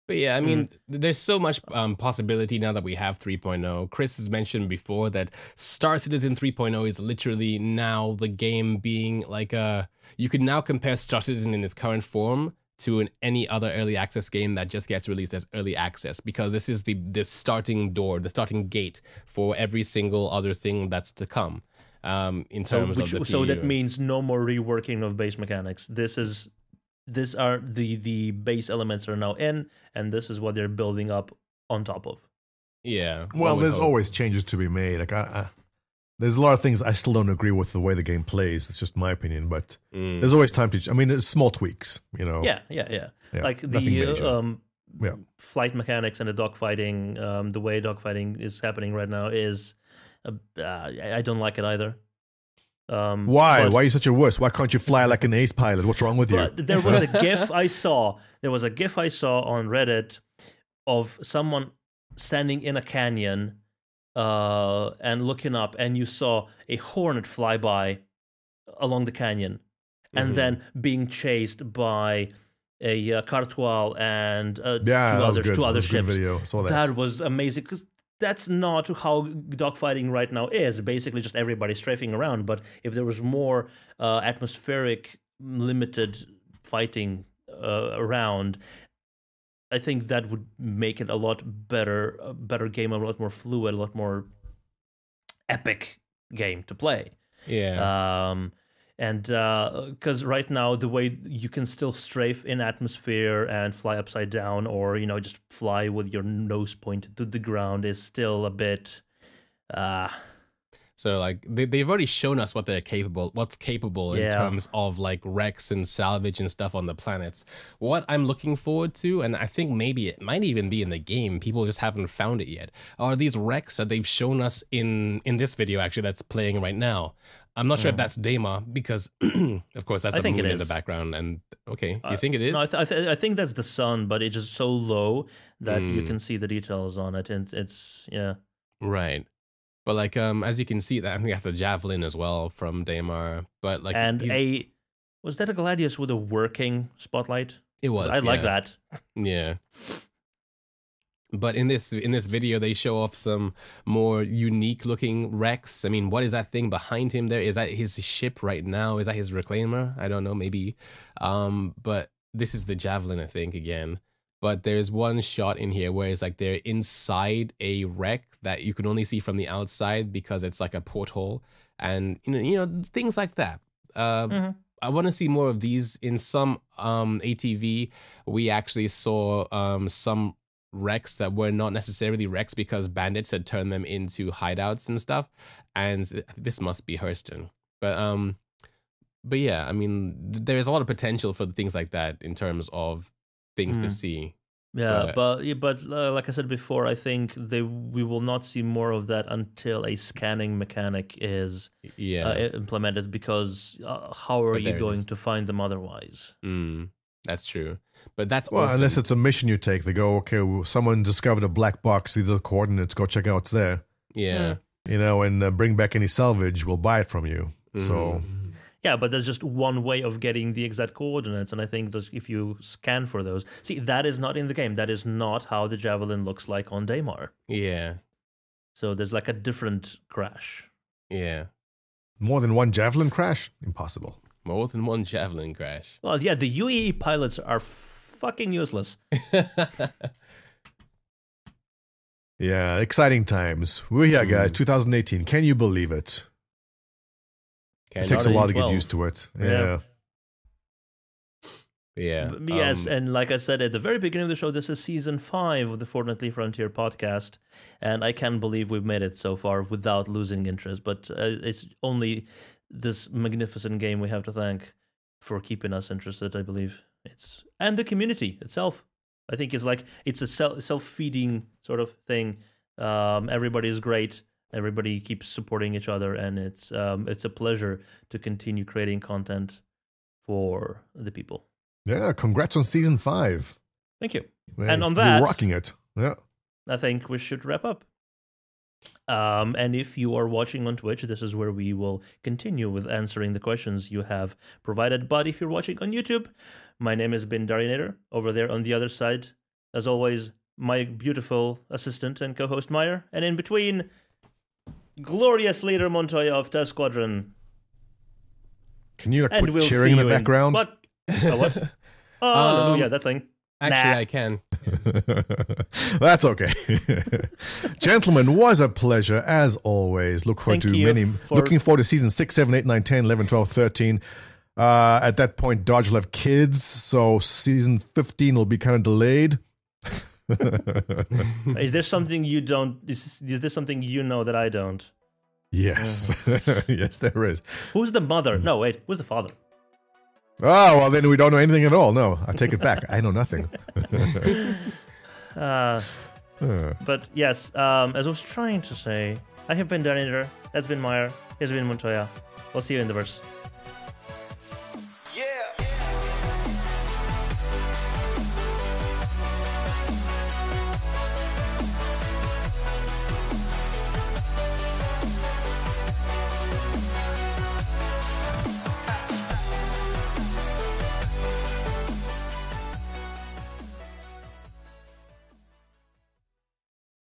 But yeah, I mean, there's so much possibility now that we have 3.0. Chris has mentioned before that Star Citizen 3.0 is literally now the game being like you can now compare Star Citizen in its current form to any other early access game that just gets released as early access, because this is the starting door, the starting gate for every single other thing that's to come in terms of the So that means no more reworking of base mechanics. These are the base elements are now in, and this is what they're building up on top of. Yeah. Well, there's always changes to be made. Like there's a lot of things I still don't agree with the way the game plays. It's just my opinion, but there's always time to. I mean, there's small tweaks, you know. Yeah. Like the flight mechanics and the dogfighting, the way dogfighting is happening right now is, I don't like it either. Why? Why are you such a wuss? Why can't you fly like an ace pilot? What's wrong with you? There was a GIF I saw. There was a GIF I saw on Reddit of someone standing in a canyon and looking up, and you saw a hornet fly by along the canyon, and then being chased by a Cartwal and two other ships. Video. I saw that. That was amazing, because that's not how dogfighting right now is. Basically, just everybody strafing around. But if there was more atmospheric, limited fighting around, I think that would make it a better game, a lot more fluid, a lot more epic game to play. Yeah. And because right now the way you can still strafe in atmosphere and fly upside down, or just fly with your nose pointed to the ground, is still a bit. So like they've already shown us what's capable in terms of like wrecks and salvage and stuff on the planets. What I'm looking forward to, and I think maybe it might even be in the game, people just haven't found it yet, are these wrecks that they've shown us in this video actually that's playing right now. I'm not sure if that's Daymar, because of course that's the moon in the background. And okay, you think it is? No, I think that's the sun, but it's just so low that you can see the details on it, and it's right. But like as you can see, I think that's the javelin as well from Daymar. But like, was that a Gladius with a working spotlight? It was. I like that. Yeah. But in this video, they show off some more unique looking wrecks. I mean, what is that thing behind him there? Is that his ship right now? Is that his reclaimer? I don't know, maybe. But this is the javelin, I think, again. But there's one shot in here where it's like they're inside a wreck that you can only see from the outside because it's like a porthole, and things like that. I want to see more of these. In some ATV, we actually saw some wrecks that were not necessarily wrecks because bandits had turned them into hideouts and stuff, and this must be Hurston. But yeah, I mean, there's a lot of potential for things like that in terms of things to see. Yeah, but like I said before, I think we will not see more of that until a scanning mechanic is implemented, because how are you going to find them otherwise? That's true. But that's awesome. Unless it's a mission you take. They go, okay, someone discovered a black box, these are the coordinates, go check out what's there. Yeah. And bring back any salvage, we'll buy it from you. So... Yeah, but there's just one way of getting the exact coordinates, and I think that if you scan for those... See, that is not in the game. That is not how the Javelin looks like on Daymar. Yeah. So there's like a different crash. Yeah. More than one Javelin crash? Impossible. More than one Javelin crash. Well, yeah, the UAE pilots are fucking useless. Yeah, exciting times. We're here, guys. 2018. Can you believe it? It takes a while to get used to it. Yeah. Yes, and like I said at the very beginning of the show, this is season 5 of the Fortnightly Frontier podcast, and I can't believe we've made it so far without losing interest. But it's only this magnificent game we have to thank for keeping us interested, I believe. And the community itself. I think it's a self-feeding sort of thing. Everybody is great. Everybody keeps supporting each other, and it's a pleasure to continue creating content for the people. Yeah, congrats on season 5. Thank you. Man, and on that, you're rocking it. Yeah, I think we should wrap up. And if you are watching on Twitch, this is where we will continue with answering the questions you have provided. But if you're watching on YouTube, my name has been Darjanator. Over there on the other side, as always, my beautiful assistant and co-host Myre, and in between, glorious leader Montoya of Test Squadron. Can you put cheering in the background? What? Hallelujah, that thing. Actually, I can. That's okay. Gentlemen, was a pleasure as always. Looking forward to season 6, 7, 8, 9, 10, 11, 12, 13. At that point, Dodge will have kids, so season 15 will be kind of delayed. Is there something you don't? Is there something you know that I don't? Yes, yes, there is. Who's the mother? No, wait. Who's the father? Oh, well, then we don't know anything at all. No, I take it back. I know nothing. But yes, as I was trying to say, I have been Darjanator. That's been Myre. Here's been Montoya. We'll see you in the verse.